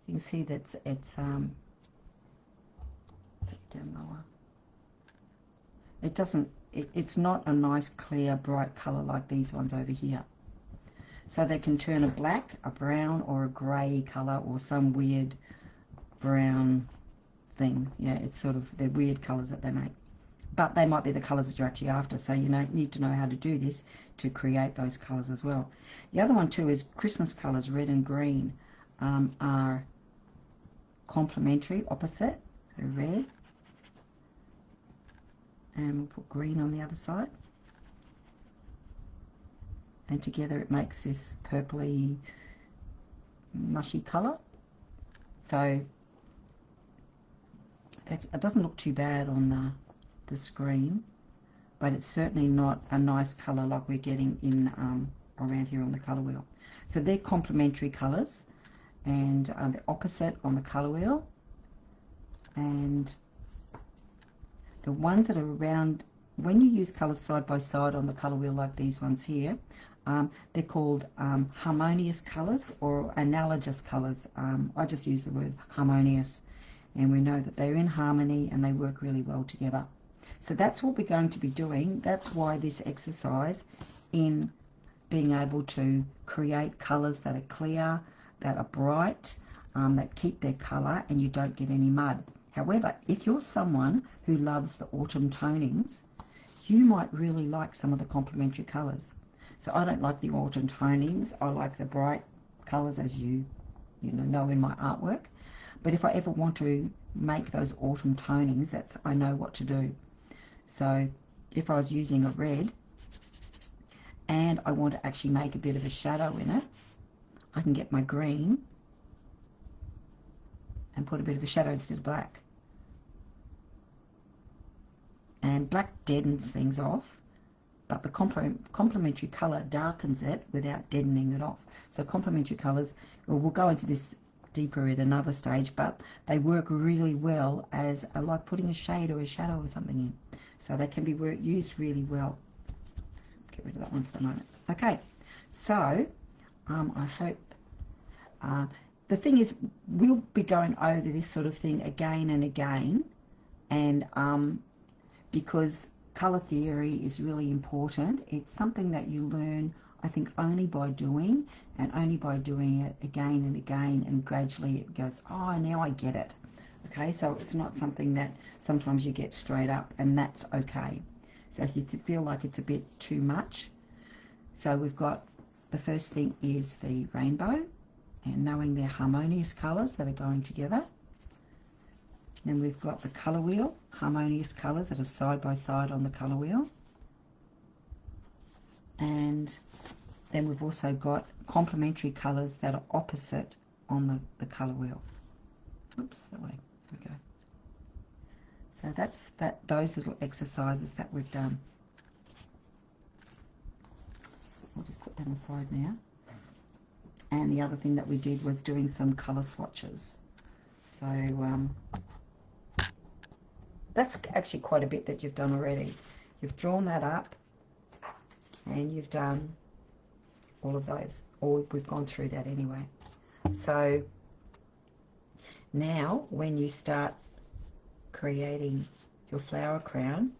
You can see that it's down lower. It doesn't. It's not a nice, clear, bright colour like these ones over here. So they can turn a black, a brown, or a grey colour, or some weird brown thing. Yeah, it's sort of, they're weird colours that they make. But they might be the colours that you're actually after, so you need to know how to do this to create those colours as well. The other one too is Christmas colours, red and green, are complementary, opposite. So red, and we'll put green on the other side. And together it makes this purpley, mushy colour. So it doesn't look too bad on the screen, but it's certainly not a nice colour like we're getting in around here on the colour wheel. So they're complementary colours, and they're opposite on the colour wheel. And the ones that are around, when you use colours side by side on the colour wheel like these ones here, they're called harmonious colours or analogous colours. I just use the word harmonious, and we know that they're in harmony and they work really well together. So that's what we're going to be doing. That's why this exercise in being able to create colours that are clear, that are bright, that keep their colour and you don't get any mud. However, if you're someone who loves the autumn tonings, you might really like some of the complementary colours. So I don't like the autumn tonings. I like the bright colours, as you know in my artwork. But if I ever want to make those autumn tonings, I know what to do. So if I was using a red and I want to actually make a bit of a shadow in it, I can get my green and put a bit of a shadow instead of black. And black deadens things off, but the complementary colour darkens it without deadening it off. So complementary colours, we'll go into this deeper at another stage, but they work really well as like putting a shade or a shadow or something in. So they can be used really well. Just get rid of that one for the moment. Okay, so I hope the thing is we'll be going over this sort of thing again and again, and because colour theory is really important. It's something that you learn, I think, only by doing, and only by doing it again and again, and gradually it goes, oh, now I get it. Okay, so it's not something that sometimes you get straight up, and that's okay. So if you feel like it's a bit too much, so we've got the first thing is the rainbow, and knowing they're harmonious colours that are going together. Then we've got the colour wheel, harmonious colours that are side by side on the colour wheel. And then we've also got complementary colours that are opposite on the colour wheel. Oops, that way. There we go. So that's those little exercises that we've done. I'll just put that aside now. And the other thing that we did was doing some colour swatches. So that's actually quite a bit that you've done already. You've drawn that up and you've done all of those, or we've gone through that anyway. So now when you start creating your flower crown,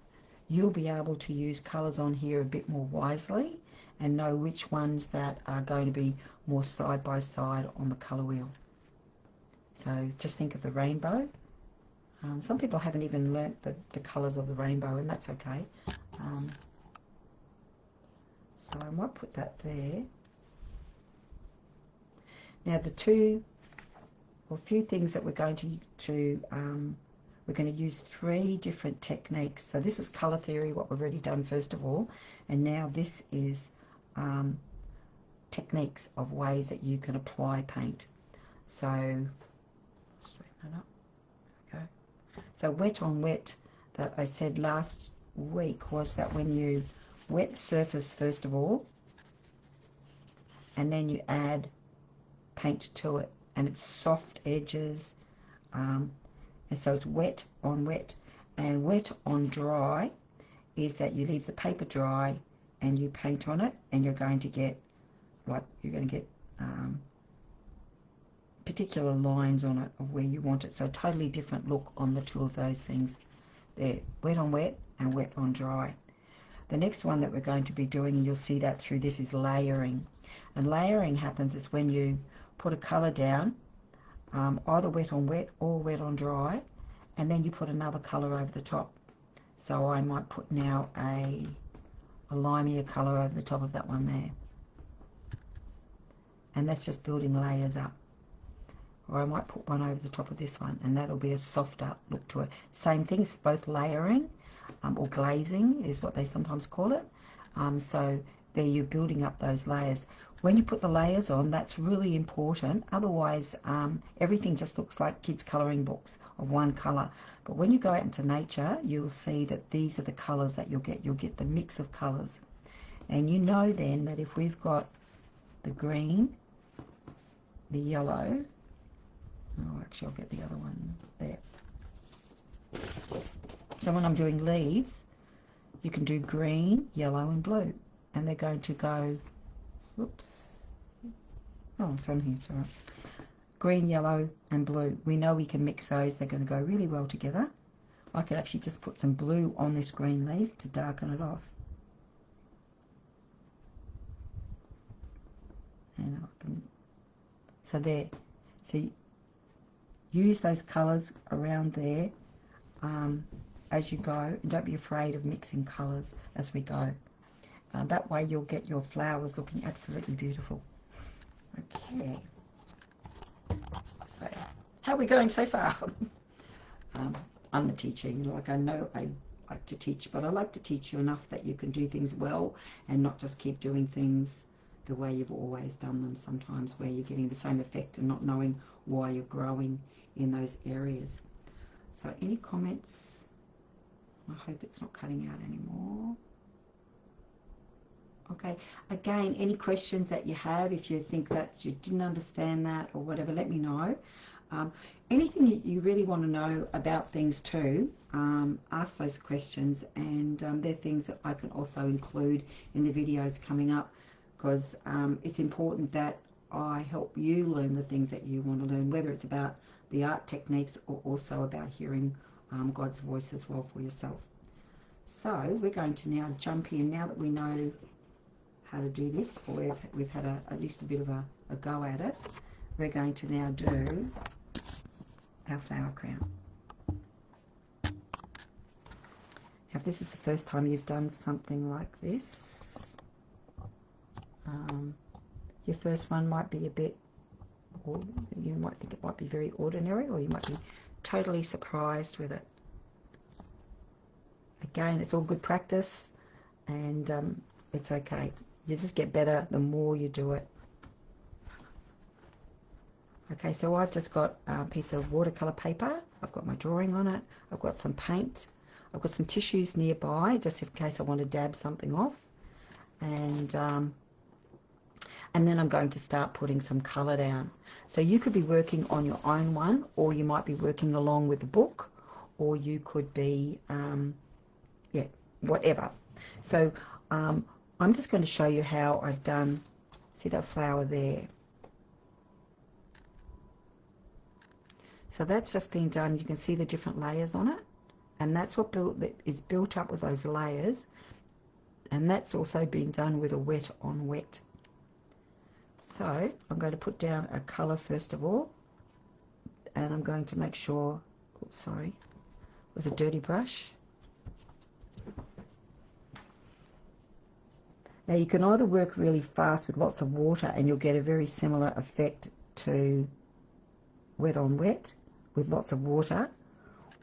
you'll be able to use colours on here a bit more wisely and know which ones that are going to be more side by side on the colour wheel. So just think of the rainbow. Some people haven't even learnt the colours of the rainbow, and that's okay. So I might put that there. Now the few things that we're going to use 3 different techniques. So this is colour theory, what we've already done first of all, and now this is techniques of ways that you can apply paint. So straighten that up. Okay. So wet on wet, that I said last week, was that when you wet the surface first of all, and then you add paint to it, and it's soft edges, and so it's wet on wet. And wet on dry is that you leave the paper dry and you paint on it, and you're going to get particular lines on it of where you want it. So a totally different look on the 2 of those things there, wet on wet and wet on dry. The next one that we're going to be doing, and you'll see that through this, is layering. And layering happens is when you put a colour down, either wet on wet or wet on dry, and then you put another colour over the top. So I might put now a limier colour over the top of that one there. And that's just building layers up. Or I might put one over the top of this one, and that'll be a softer look to it. Same thing, it's both layering, or glazing is what they sometimes call it. So there you're building up those layers. When you put the layers on, that's really important. Otherwise, everything just looks like kids' colouring books of one colour. But when you go out into nature, you'll see that these are the colours that you'll get. You'll get the mix of colours. And you know then that if we've got the green, the yellow, oh, actually I'll get the other one there. So when I'm doing leaves, you can do green, yellow and blue. And they're going to go, whoops, oh, it's on here, it's all right. Green, yellow and blue. We know we can mix those. They're going to go really well together. I could actually just put some blue on this green leaf to darken it off. And I can, so there. So use those colours around there as you go, and don't be afraid of mixing colours as we go. That way you'll get your flowers looking absolutely beautiful. Okay. So, how are we going so far? I'm the teacher. I know I like to teach, but I like to teach you enough that you can do things well and not just keep doing things the way you've always done them, sometimes where you're getting the same effect and not knowing why you're growing in those areas. So any comments? I hope it's not cutting out anymore. Okay, again, any questions that you have, if you think that you didn't understand that or whatever, let me know. Anything that you really want to know about things too, ask those questions, and they're things that I can also include in the videos coming up, because it's important that I help you learn the things that you want to learn, whether it's about the art techniques or also about hearing God's voice as well for yourself. So we're going to now jump in, now that we know how to do this, or we've had at least a bit of a go at it. We're going to now do our flower crown. if this is the first time you've done something like this, your first one might be a bit, or you might think it might be very ordinary, or you might be totally surprised with it. Again, it's all good practice, and it's okay. You just get better the more you do it. Okay, so I've just got a piece of watercolour paper. I've got my drawing on it. I've got some paint. I've got some tissues nearby, just in case I want to dab something off. And then I'm going to start putting some colour down. So you could be working on your own one, or you might be working along with the book, or you could be, yeah, whatever. So I'm just going to show you how I've done, see that flower there? So that's just been done. You can see the different layers on it, and that's what is built up with those layers, and that's also been done with a wet on wet. So I'm going to put down a colour first of all, and I'm going to make sure, oops, sorry, with a dirty brush. Now you can either work really fast with lots of water and you'll get a very similar effect to wet on wet with lots of water,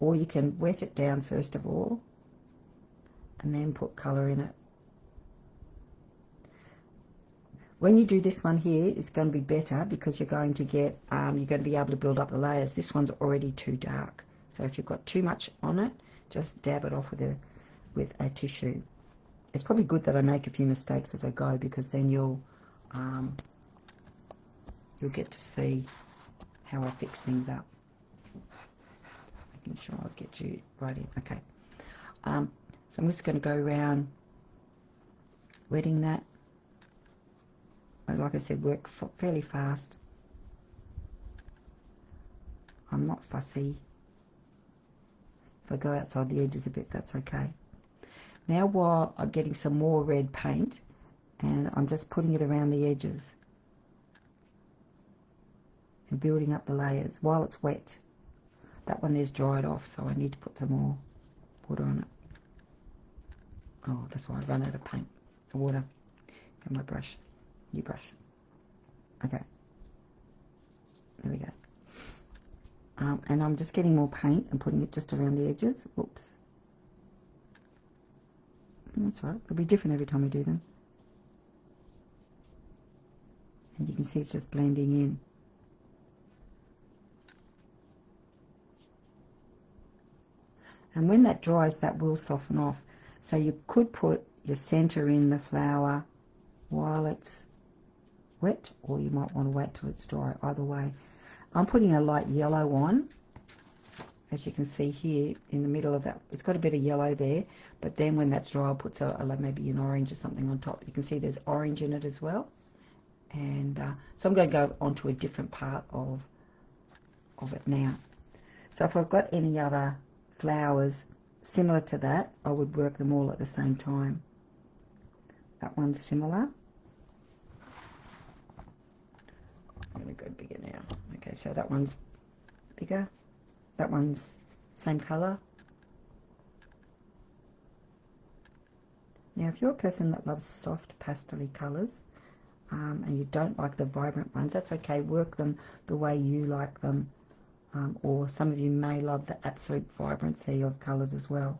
or you can wet it down first of all and then put colour in it. When you do this one here, it's going to be better because you're going to get, you're going to be able to build up the layers. This one's already too dark. So if you've got too much on it, just dab it off with a tissue. It's probably good that I make a few mistakes as I go, because then you'll get to see how I fix things up. Making sure I get you right in. Okay. So I'm just going to go around wetting that. Like I said, work fairly fast. I'm not fussy. If I go outside the edges a bit, that's okay. Now while I'm getting some more red paint, and I'm just putting it around the edges and building up the layers while it's wet. That one is dried off, so I need to put some more water on it. Oh, that's why I run out of paint, the water, and my brush, new brush. Okay, there we go. And I'm just getting more paint and putting it just around the edges. Whoops. That's all right. It'll be different every time I do them. And you can see it's just blending in. And when that dries, that will soften off. So you could put your center in the flower while it's wet, or you might want to wait till it's dry. Either way. I'm putting a light yellow on, as you can see here in the middle of that. It's got a bit of yellow there, but then when that's dry, I'll put maybe an orange or something on top. You can see there's orange in it as well. And so I'm going to go on to a different part of it now. So if I've got any other flowers similar to that, I would work them all at the same time. That one's similar. I'm going to go bigger now. Okay, so that one's bigger. That one's same colour. Now if you're a person that loves soft pastel-y colours, and you don't like the vibrant ones, that's okay. Work them the way you like them. Or some of you may love the absolute vibrancy of colours as well.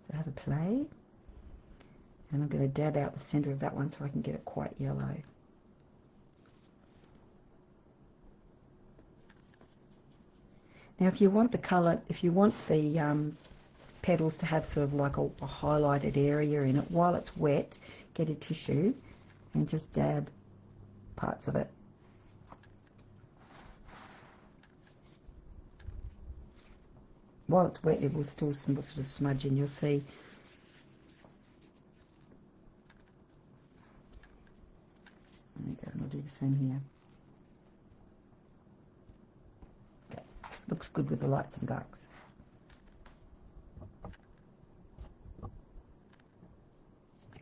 So have a play. And I'm going to dab out the centre of that one so I can get it quite yellow. Now if you want the colour, if you want the petals to have sort of like a highlighted area in it, while it's wet, get a tissue and just dab parts of it. While it's wet, it will still sort of smudge in, you'll see. There we go, and I'll do the same here. Okay. Looks good with the lights and darks.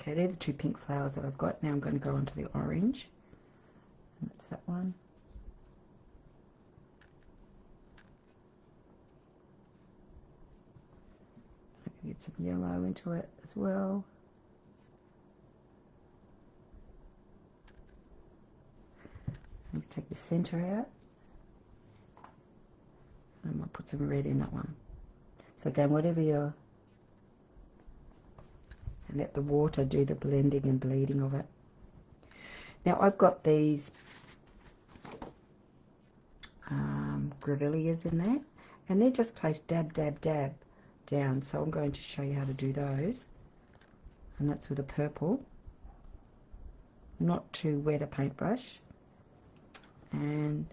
Okay, they're the two pink flowers that I've got. Now I'm going to go on to the orange. That's that one. Get some yellow into it as well. And take the center out. And I'll put some red in that one. So again, whatever you're, and let the water do the blending and bleeding of it. Now I've got these grevilleas in there, and they're just placed dab, dab, dab down. So I'm going to show you how to do those. And that's with a purple. Not too wet a paintbrush. And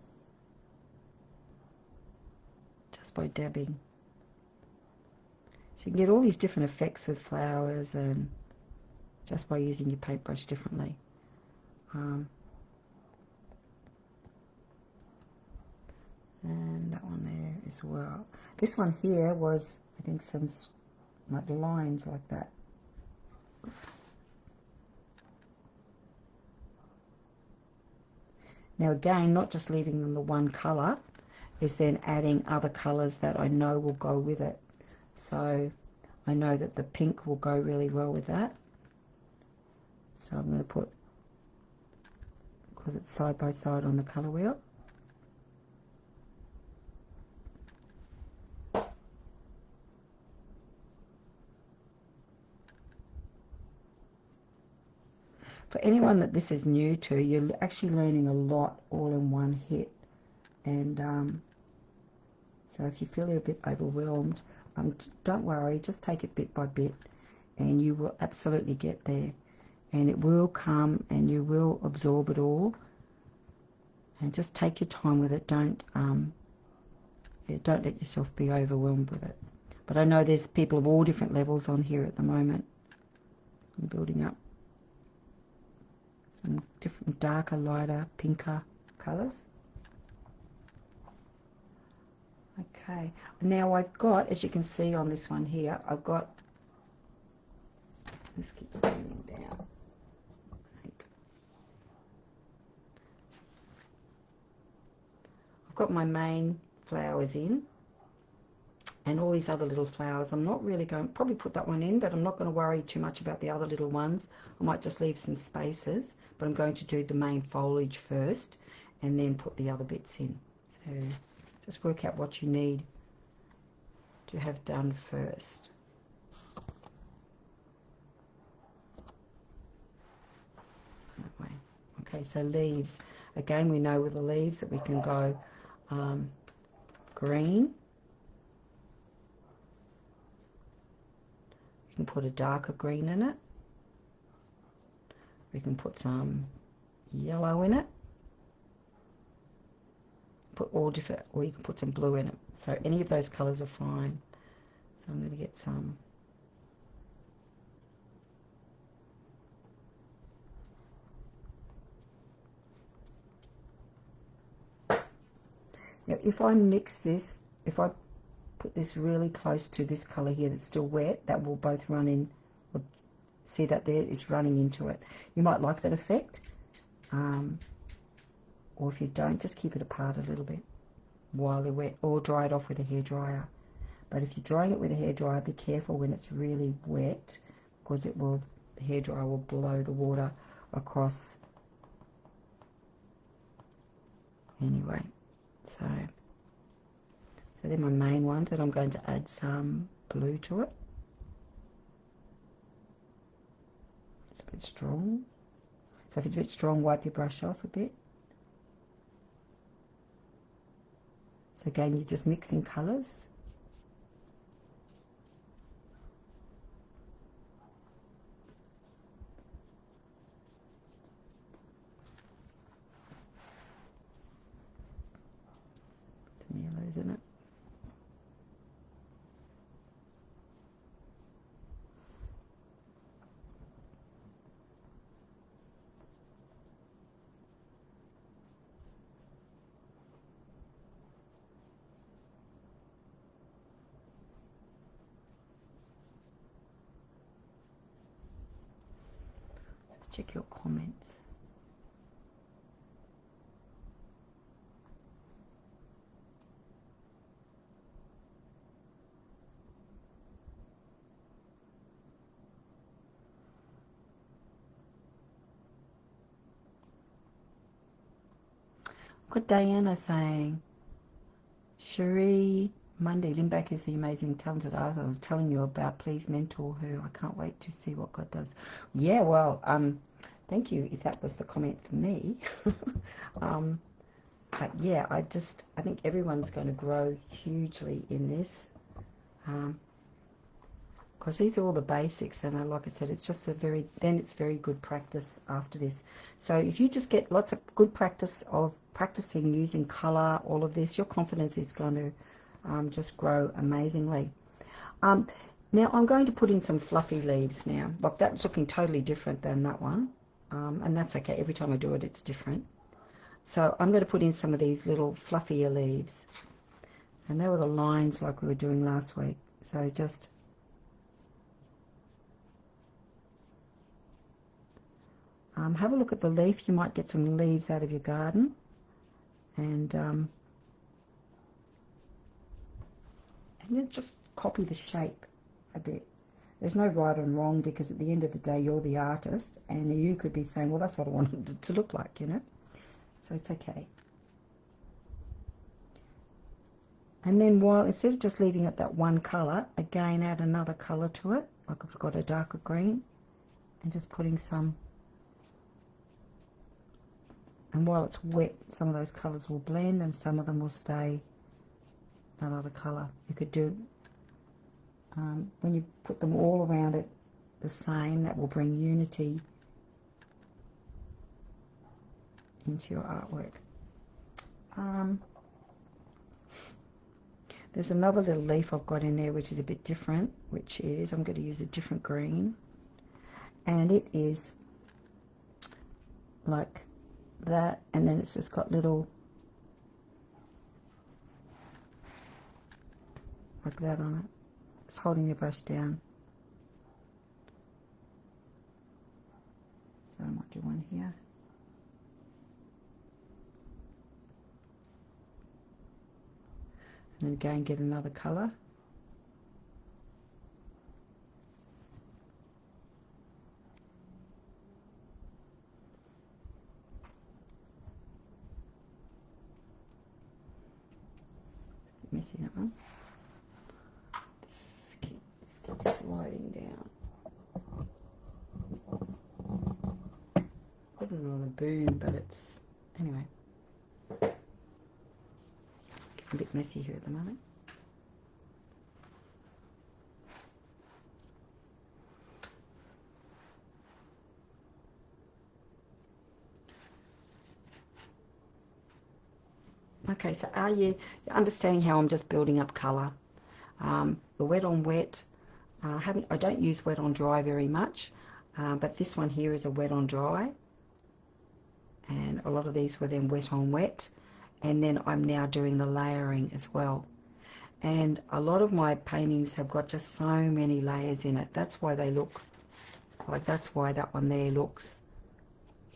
just by dabbing. So you can get all these different effects with flowers and just by using your paintbrush differently. And that one there as well. This one here was, I think, some like lines like that. Oops. Now again, not just leaving them the one colour, is then adding other colours that I know will go with it. So I know that the pink will go really well with that. So I'm going to put, because it's side by side on the colour wheel. For anyone that this is new to, you're actually learning a lot all in one hit. And so if you feel a bit overwhelmed, don't worry, just take it bit by bit and you will absolutely get there. And it will come and you will absorb it all. And just take your time with it. Don't let yourself be overwhelmed with it. But I know there's people of all different levels on here at the moment. I'm building up some different darker, lighter, pinker colours. Okay, now I've got, as you can see on this one here, I've got, this keeps moving down, I think. I've got my main flowers in, and all these other little flowers. I'm not really going, probably put that one in, but I'm not going to worry too much about the other little ones. I might just leave some spaces, but I'm going to do the main foliage first, and then put the other bits in. So just work out what you need to have done first. That way. Okay, so leaves. Again, we know with the leaves that we can go green. You can put a darker green in it. We can put some yellow in it. Put all different, or you can put some blue in it. So any of those colours are fine. So I'm going to get some. Now if I mix this, if I put this really close to this colour here that's still wet, that will both run in. See that there is running into it. You might like that effect. Or if you don't, just keep it apart a little bit while they're wet, or dry it off with a hairdryer. But if you're drying it with a hairdryer, be careful when it's really wet, because it will, the hairdryer will blow the water across. Anyway, so they're my main ones, and I'm going to add some blue to it. It's a bit strong. So if it's a bit strong, wipe your brush off a bit. So again, you're just mixing colours. Some yellows in it. Check your comments. Got Diana saying, Cherie, Monday, Limbach is the amazing talented artist I was telling you about. Please mentor her. I can't wait to see what God does. Yeah, well, thank you if that was the comment for me. But yeah, I think everyone's going to grow hugely in this. Because these are all the basics, and like I said, it's just it's very good practice after this. So if you just get lots of good practice of practicing using colour, all of this, your confidence is going to just grow amazingly. Now I'm going to put in some fluffy leaves now. Look, that's looking totally different than that one, and that's okay. Every time I do it, it's different. So I'm going to put in some of these little fluffier leaves, and they were the lines like we were doing last week. So just have a look at the leaf. You might get some leaves out of your garden, and then just copy the shape a bit. There's no right and wrong, because at the end of the day, you're the artist, and you could be saying, well, that's what I wanted it to look like, you know? So it's okay. And then instead of just leaving it that one colour, again add another colour to it. Like I've got a darker green, and just putting some. And while it's wet, some of those colours will blend and some of them will stay that other colour. You could do, when you put them all around it the same, that will bring unity into your artwork. There's another little leaf I've got in there which is a bit different, which is, I'm going to use a different green, and it is like that, and then it's just got little, like that on it. It's holding the brush down. So I might do one here. And then again get another colour. Messy that one. This keeps sliding down. Put it on a boom, but it's, anyway. Getting a bit messy here at the moment. Okay, so are you understanding how I'm just building up colour? The wet on wet, I don't use wet on dry very much, but this one here is a wet on dry, and a lot of these were then wet on wet, and then I'm now doing the layering as well. And a lot of my paintings have got just so many layers in it. That's why they look like, that's why that one there looks,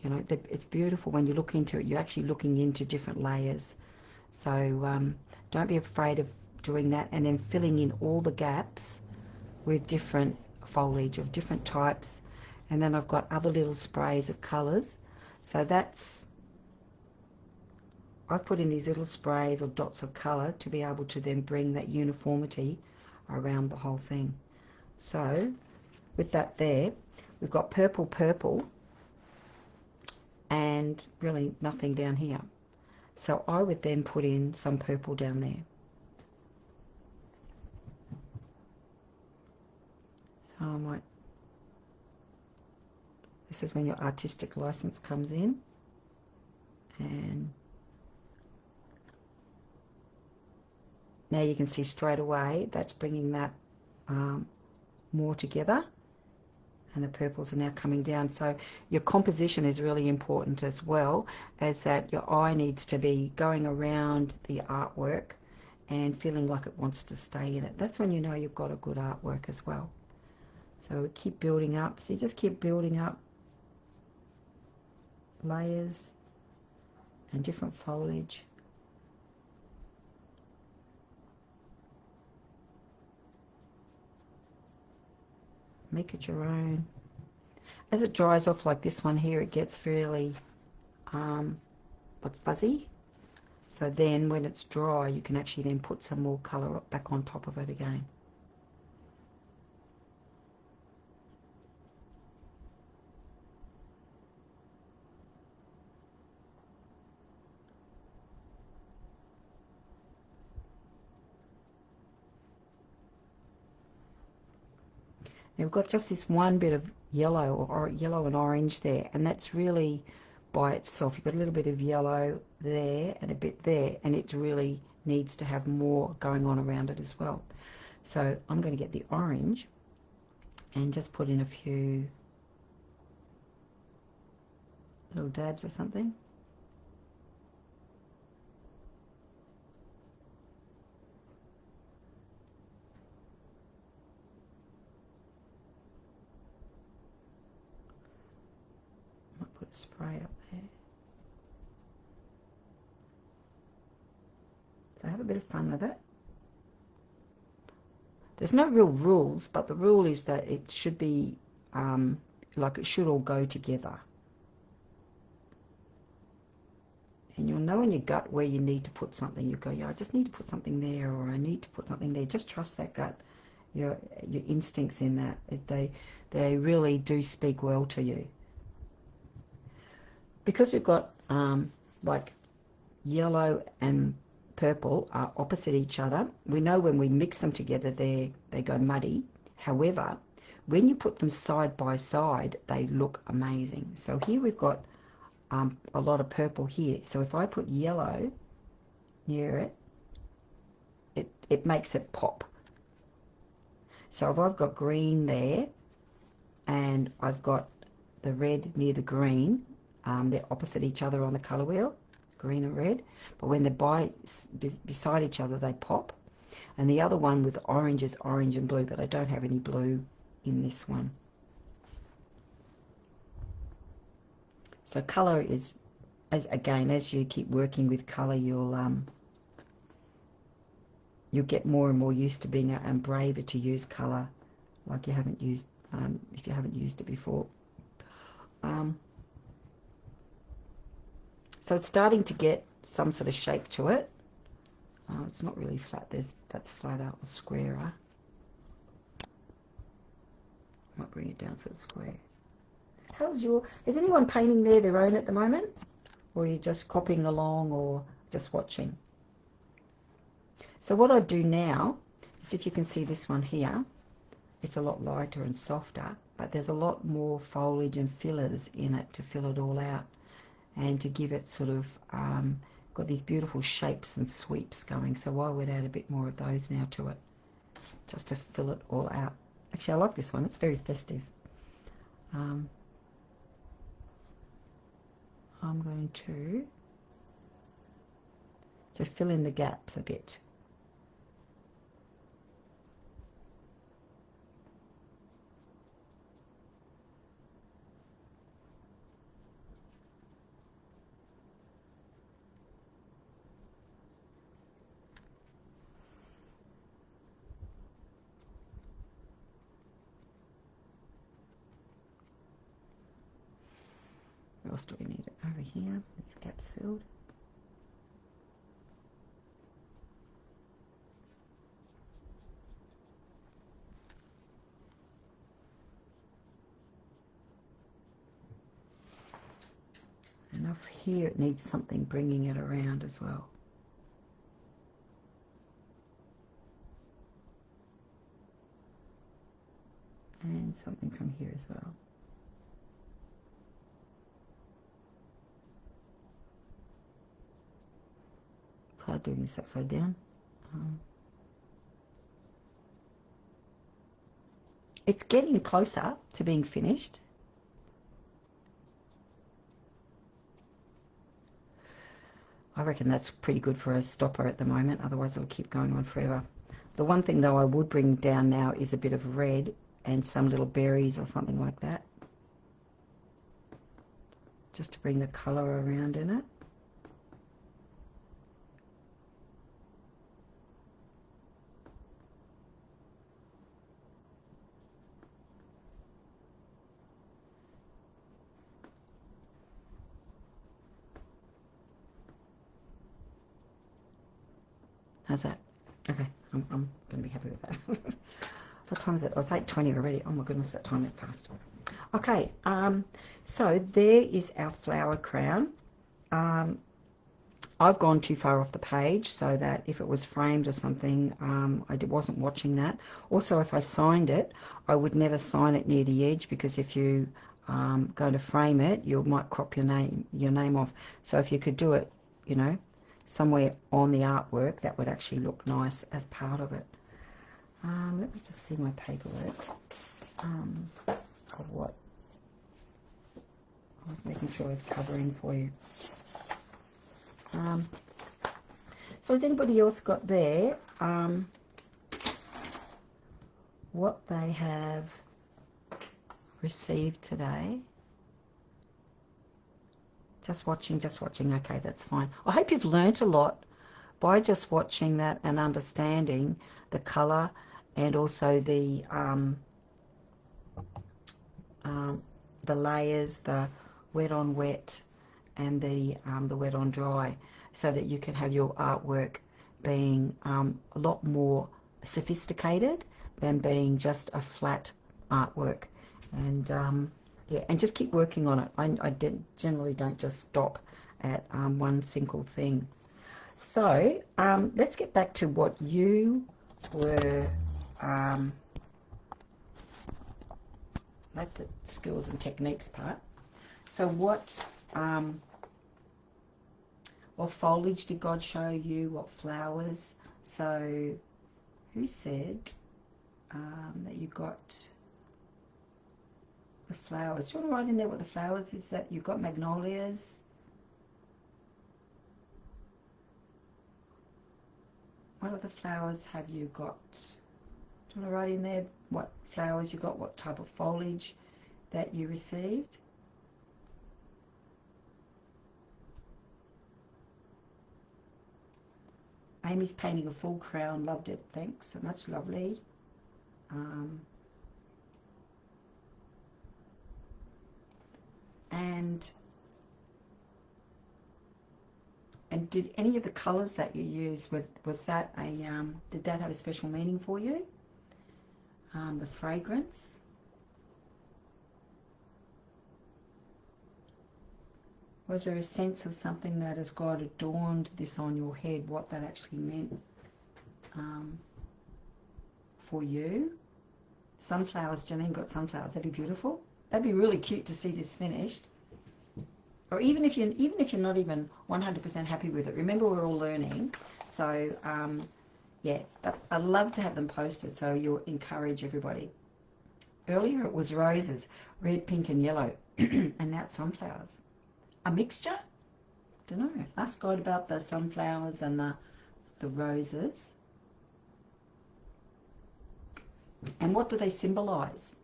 you know, it's beautiful when you look into it. You're actually looking into different layers. So don't be afraid of doing that, and then filling in all the gaps with different foliage of different types. And then I've got other little sprays of colours. So that's, I put in these little sprays or dots of colour to be able to then bring that uniformity around the whole thing. So with that there, we've got purple, purple, and really nothing down here. So I would then put in some purple down there. So I might, this is when your artistic license comes in, and now you can see straight away that's bringing that more together, and the purples are now coming down. So your composition is really important, as well as that your eye needs to be going around the artwork and feeling like it wants to stay in it. That's when you know you've got a good artwork as well. So keep building up. So you just keep building up layers and different foliage. Make it your own. As it dries off like this one here, it gets really like fuzzy. So then when it's dry, you can actually then put some more colour back on top of it again. Now we've got just this one bit of yellow or yellow and orange there, and that's really by itself. You've got a little bit of yellow there and a bit there, and it really needs to have more going on around it as well. So I'm going to get the orange and just put in a few little dabs or something. Might put a spray up there. So have a bit of fun with it. There's no real rules, but the rule is that it should be like it should all go together. And you'll know in your gut where you need to put something. You go, yeah, I just need to put something there, or I need to put something there. Just trust that gut, your instincts in that. They really do speak well to you. Because we've got like yellow and purple are opposite each other, we know when we mix them together they go muddy. However, when you put them side by side, they look amazing. So here we've got a lot of purple here. So if I put yellow near it, it makes it pop. So if I've got green there and I've got the red near the green, they're opposite each other on the colour wheel, green and red, but when they're beside each other they pop. And the other one with orange is orange and blue, but I don't have any blue in this one. So colour is, as you keep working with colour, you'll get more and more used to being and braver to use colour like you haven't used if you haven't used it before. So it's starting to get some sort of shape to it. It's not really flat. That's flatter or squarer. Might bring it down so it's square. Is anyone painting their own at the moment? Or are you just copying along or just watching? So what I do now is, if you can see this one here, it's a lot lighter and softer, but there's a lot more foliage and fillers in it to fill it all out and to give it sort of got these beautiful shapes and sweeps going. So I would add a bit more of those now to it just to fill it all out. Actually, I like this one. It's very festive. I'm going to fill in the gaps a bit. Where else do we need it? Over here, these gaps filled. And off here it needs something bringing it around as well. And something from here as well. It's hard doing this upside down. It's getting closer to being finished. I reckon that's pretty good for a stopper at the moment, otherwise it'll keep going on forever. The one thing though I would bring down now is a bit of red and some little berries or something like that, just to bring the colour around in it. How's that? Okay, I'm going to be happy with that. What time is it? Oh, it's 8:20 already. Oh my goodness, that time went past. Okay, so there is our flower crown. I've gone too far off the page so that if it was framed or something, I wasn't watching that. Also, if I signed it, I would never sign it near the edge, because if you go to frame it, you might crop your name off. So if you could do it, you know, somewhere on the artwork, that would actually look nice as part of it. Let me just see my paperwork of what I was making sure it's covering for you. So has anybody else got there what they have received today? Just watching. Okay, that's fine. I hope you've learnt a lot by just watching that and understanding the colour, and also the layers, the wet on wet and the wet on dry, so that you can have your artwork being a lot more sophisticated than being just a flat artwork. And yeah, and just keep working on it. I generally don't just stop at one single thing. So let's get back to what you were, that's the skills and techniques part. So what foliage did God show you? What flowers? So who said that you got the flowers? Do you want to write in there what the flowers is that you got? Magnolias. What other flowers have you got? Do you want to write in there what flowers you got, what type of foliage that you received? Amy's painting a full crown. Loved it. Thanks so much. Lovely. And did any of the colours that you used, was that a did that have a special meaning for you? The fragrance. Was there a sense of something that, as God adorned this on your head, what that actually meant for you? Sunflowers. Janine got sunflowers. That'd be beautiful. That'd be really cute to see this finished. Or even if you're not even 100% happy with it, remember we're all learning. So yeah, I'd love to have them posted so you'll encourage everybody. Earlier it was roses, red, pink and yellow, and now it's sunflowers. A mixture? Don't know. Ask God about the sunflowers and the roses. And what do they symbolise?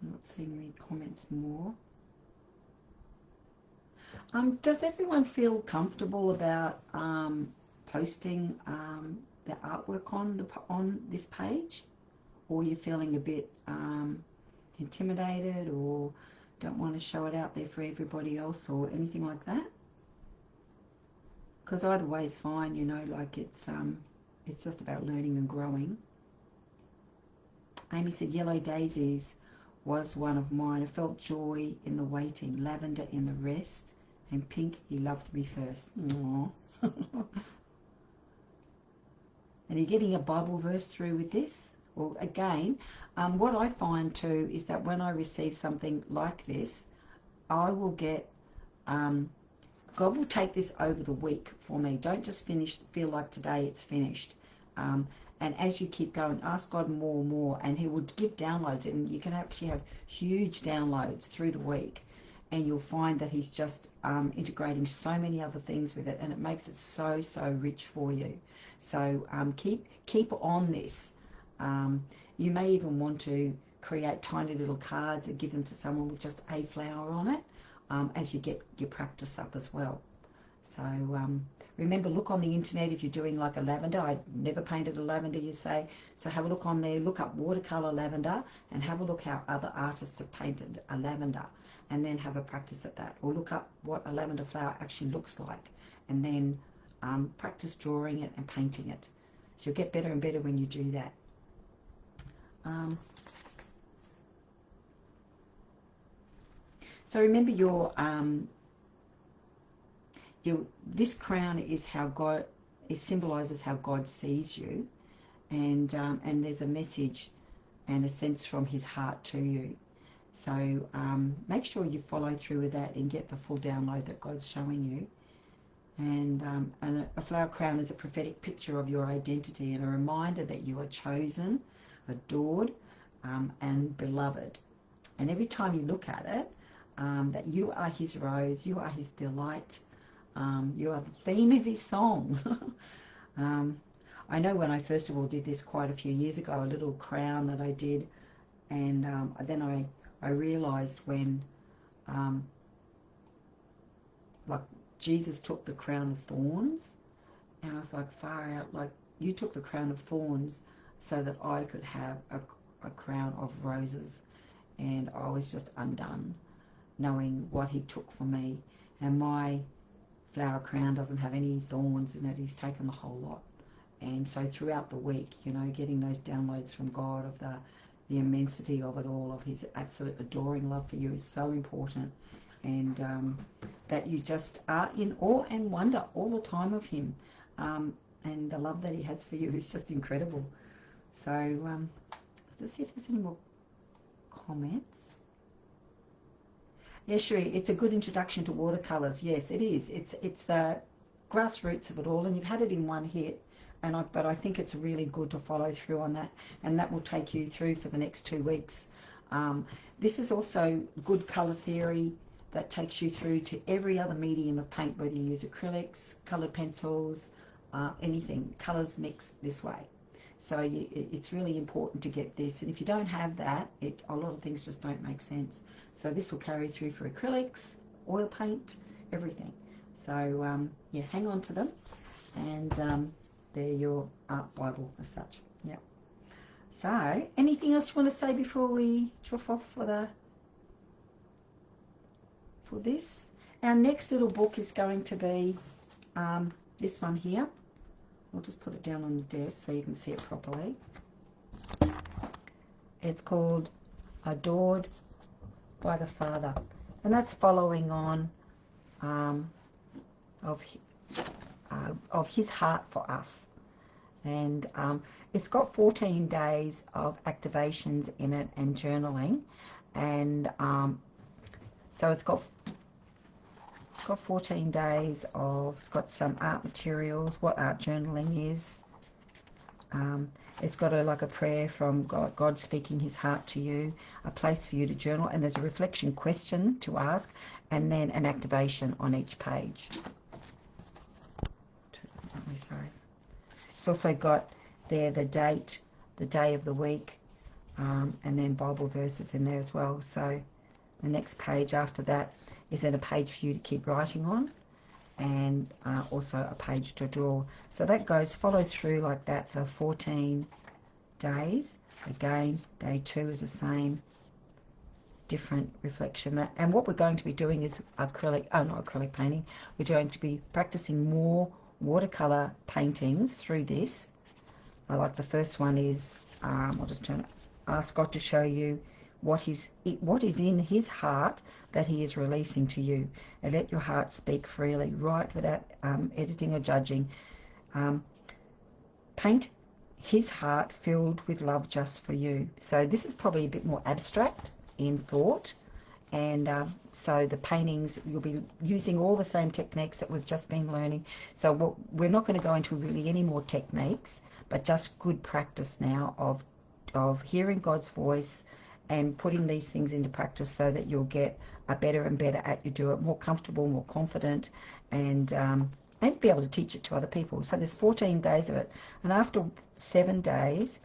I'm not seeing any comments more. Does everyone feel comfortable about posting their artwork on this page? Or you're feeling a bit intimidated, or don't want to show it out there for everybody else, or anything like that? Because either way is fine, you know, like it's just about learning and growing. Amy said yellow daisies was one of mine. I felt joy in the waiting, lavender in the rest, and pink, he loved me first. Aww. And you're getting a Bible verse through with this? Well, again, what I find too is that when I receive something like this, I will get, God will take this over the week for me. Don't just feel like today it's finished. And as you keep going, ask God more and more, and he will give downloads, and you can actually have huge downloads through the week, and you'll find that he's just integrating so many other things with it, and it makes it so rich for you. So keep on this. You may even want to create tiny little cards and give them to someone with just a flower on it, as you get your practice up as well. So remember, look on the internet if you're doing like a lavender. I never painted a lavender, you say. So have a look on there, look up watercolour lavender, and have a look how other artists have painted a lavender, and then have a practice at that. Or look up what a lavender flower actually looks like, and then practice drawing it and painting it. So you'll get better and better when you do that. So remember this crown is how God, it symbolizes how God sees you, and there's a message and a sense from his heart to you. So make sure you follow through with that and get the full download that God's showing you. And a flower crown is a prophetic picture of your identity and a reminder that you are chosen, adored, and beloved. And every time you look at it, that you are his rose, you are his delight, you are the theme of his song. I know when I first of all did this quite a few years ago, a little crown that I did, and then I realised when like Jesus took the crown of thorns, and I was like, far out, like you took the crown of thorns so that I could have a crown of roses, and I was just undone knowing what he took for me. And my flower crown doesn't have any thorns in it. He's taken the whole lot. And so throughout the week, you know, getting those downloads from God of the immensity of it all, of his absolute adoring love for you is so important. And that you just are in awe and wonder all the time of him. And the love that he has for you is just incredible. So let's see if there's any more comments. Yes, Sheree, it's a good introduction to watercolours. Yes, it is. It's the grassroots of it all, and you've had it in one hit. But I think it's really good to follow through on that, and that will take you through for the next 2 weeks. This is also good colour theory that takes you through to every other medium of paint, whether you use acrylics, coloured pencils, anything. Colours mix this way. So it's really important to get this, and if you don't have that, a lot of things just don't make sense. So this will carry through for acrylics, oil paint, everything. So yeah, hang on to them, and they're your art Bible as such. Yeah. So anything else you want to say before we drop off for this? Our next little book is going to be this one here. I'll just put it down on the desk so you can see it properly. It's called Adored by the Father, and that's following on of his heart for us. And it's got 14 days of activations in it and journaling, and so it's got 14 days of, it's got some art materials, what art journaling is. It's got like a prayer from God speaking his heart to you, a place for you to journal, and there's a reflection question to ask, and then an activation on each page. Sorry. It's also got there the date, the day of the week, and then Bible verses in there as well. So the next page after that is then a page for you to keep writing on, and also a page to draw. So that goes, follow through like that for 14 days. Again, day 2 is the same, different reflection. And what we're going to be doing is not acrylic painting. We're going to be practicing more watercolor paintings through this. Like the first one is, I'll just ask God to show you what is in his heart that he is releasing to you, and let your heart speak freely. Write without editing or judging. Paint his heart filled with love just for you. So this is probably a bit more abstract in thought, and so the paintings, you'll be using all the same techniques that we've just been learning. So we're not going to go into really any more techniques, but just good practice now of hearing God's voice and putting these things into practice, so that you'll get a better and better at you do it, more comfortable, more confident, and be able to teach it to other people. So there's 14 days of it, and after 7 days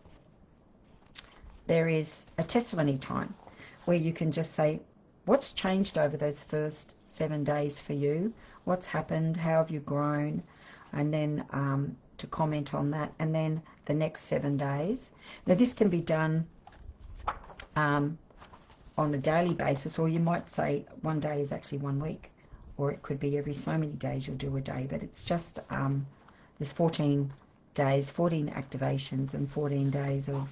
there is a testimony time where you can just say, what's changed over those first 7 days for you, what's happened, how have you grown, and then to comment on that, and then the next 7 days. Now this can be done on a daily basis, or you might say one day is actually 1 week, or it could be every so many days you'll do a day, but it's just there's 14 days, 14 activations and 14 days of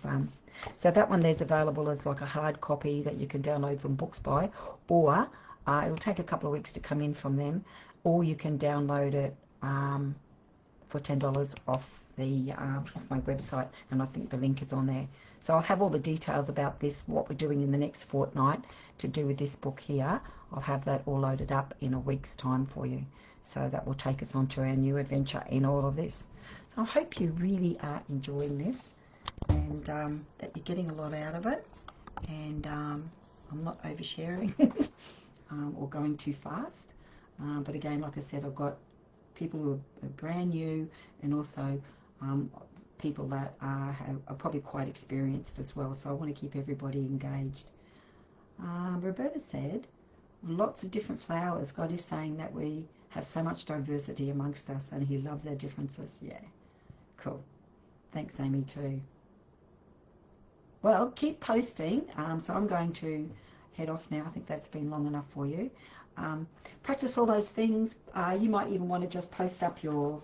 so that one there's available as like a hard copy that you can download from Books.by, or it'll take a couple of weeks to come in from them, or you can download it for $10 off the off my website, and I think the link is on there. So I'll have all the details about this, what we're doing in the next fortnight to do with this book here. I'll have that all loaded up in a week's time for you. So that will take us on to our new adventure in all of this. So I hope you really are enjoying this, and that you're getting a lot out of it, and I'm not oversharing or going too fast. But again, like I said, I've got people who are brand new, and also people that are probably quite experienced as well. So I want to keep everybody engaged. Roberta said, lots of different flowers. God is saying that we have so much diversity amongst us, and he loves our differences. Yeah, cool. Thanks, Amy, too. Well, keep posting. So I'm going to head off now. I think that's been long enough for you. Practice all those things. You might even want to just post up your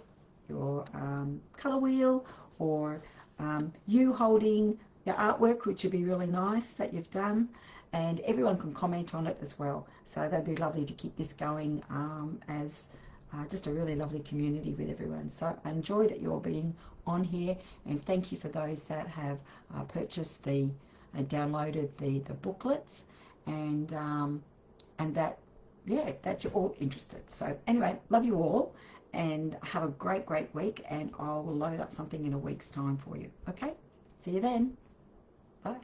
colour wheel, or you holding your artwork, which would be really nice that you've done, and everyone can comment on it as well. So that'd be lovely to keep this going as just a really lovely community with everyone. So I enjoy that you're being on here, and thank you for those that have purchased and downloaded the booklets, and that, yeah, that you're all interested. So anyway, love you all, and have a great week, and I will load up something in a week's time for you. Okay, see you then. Bye.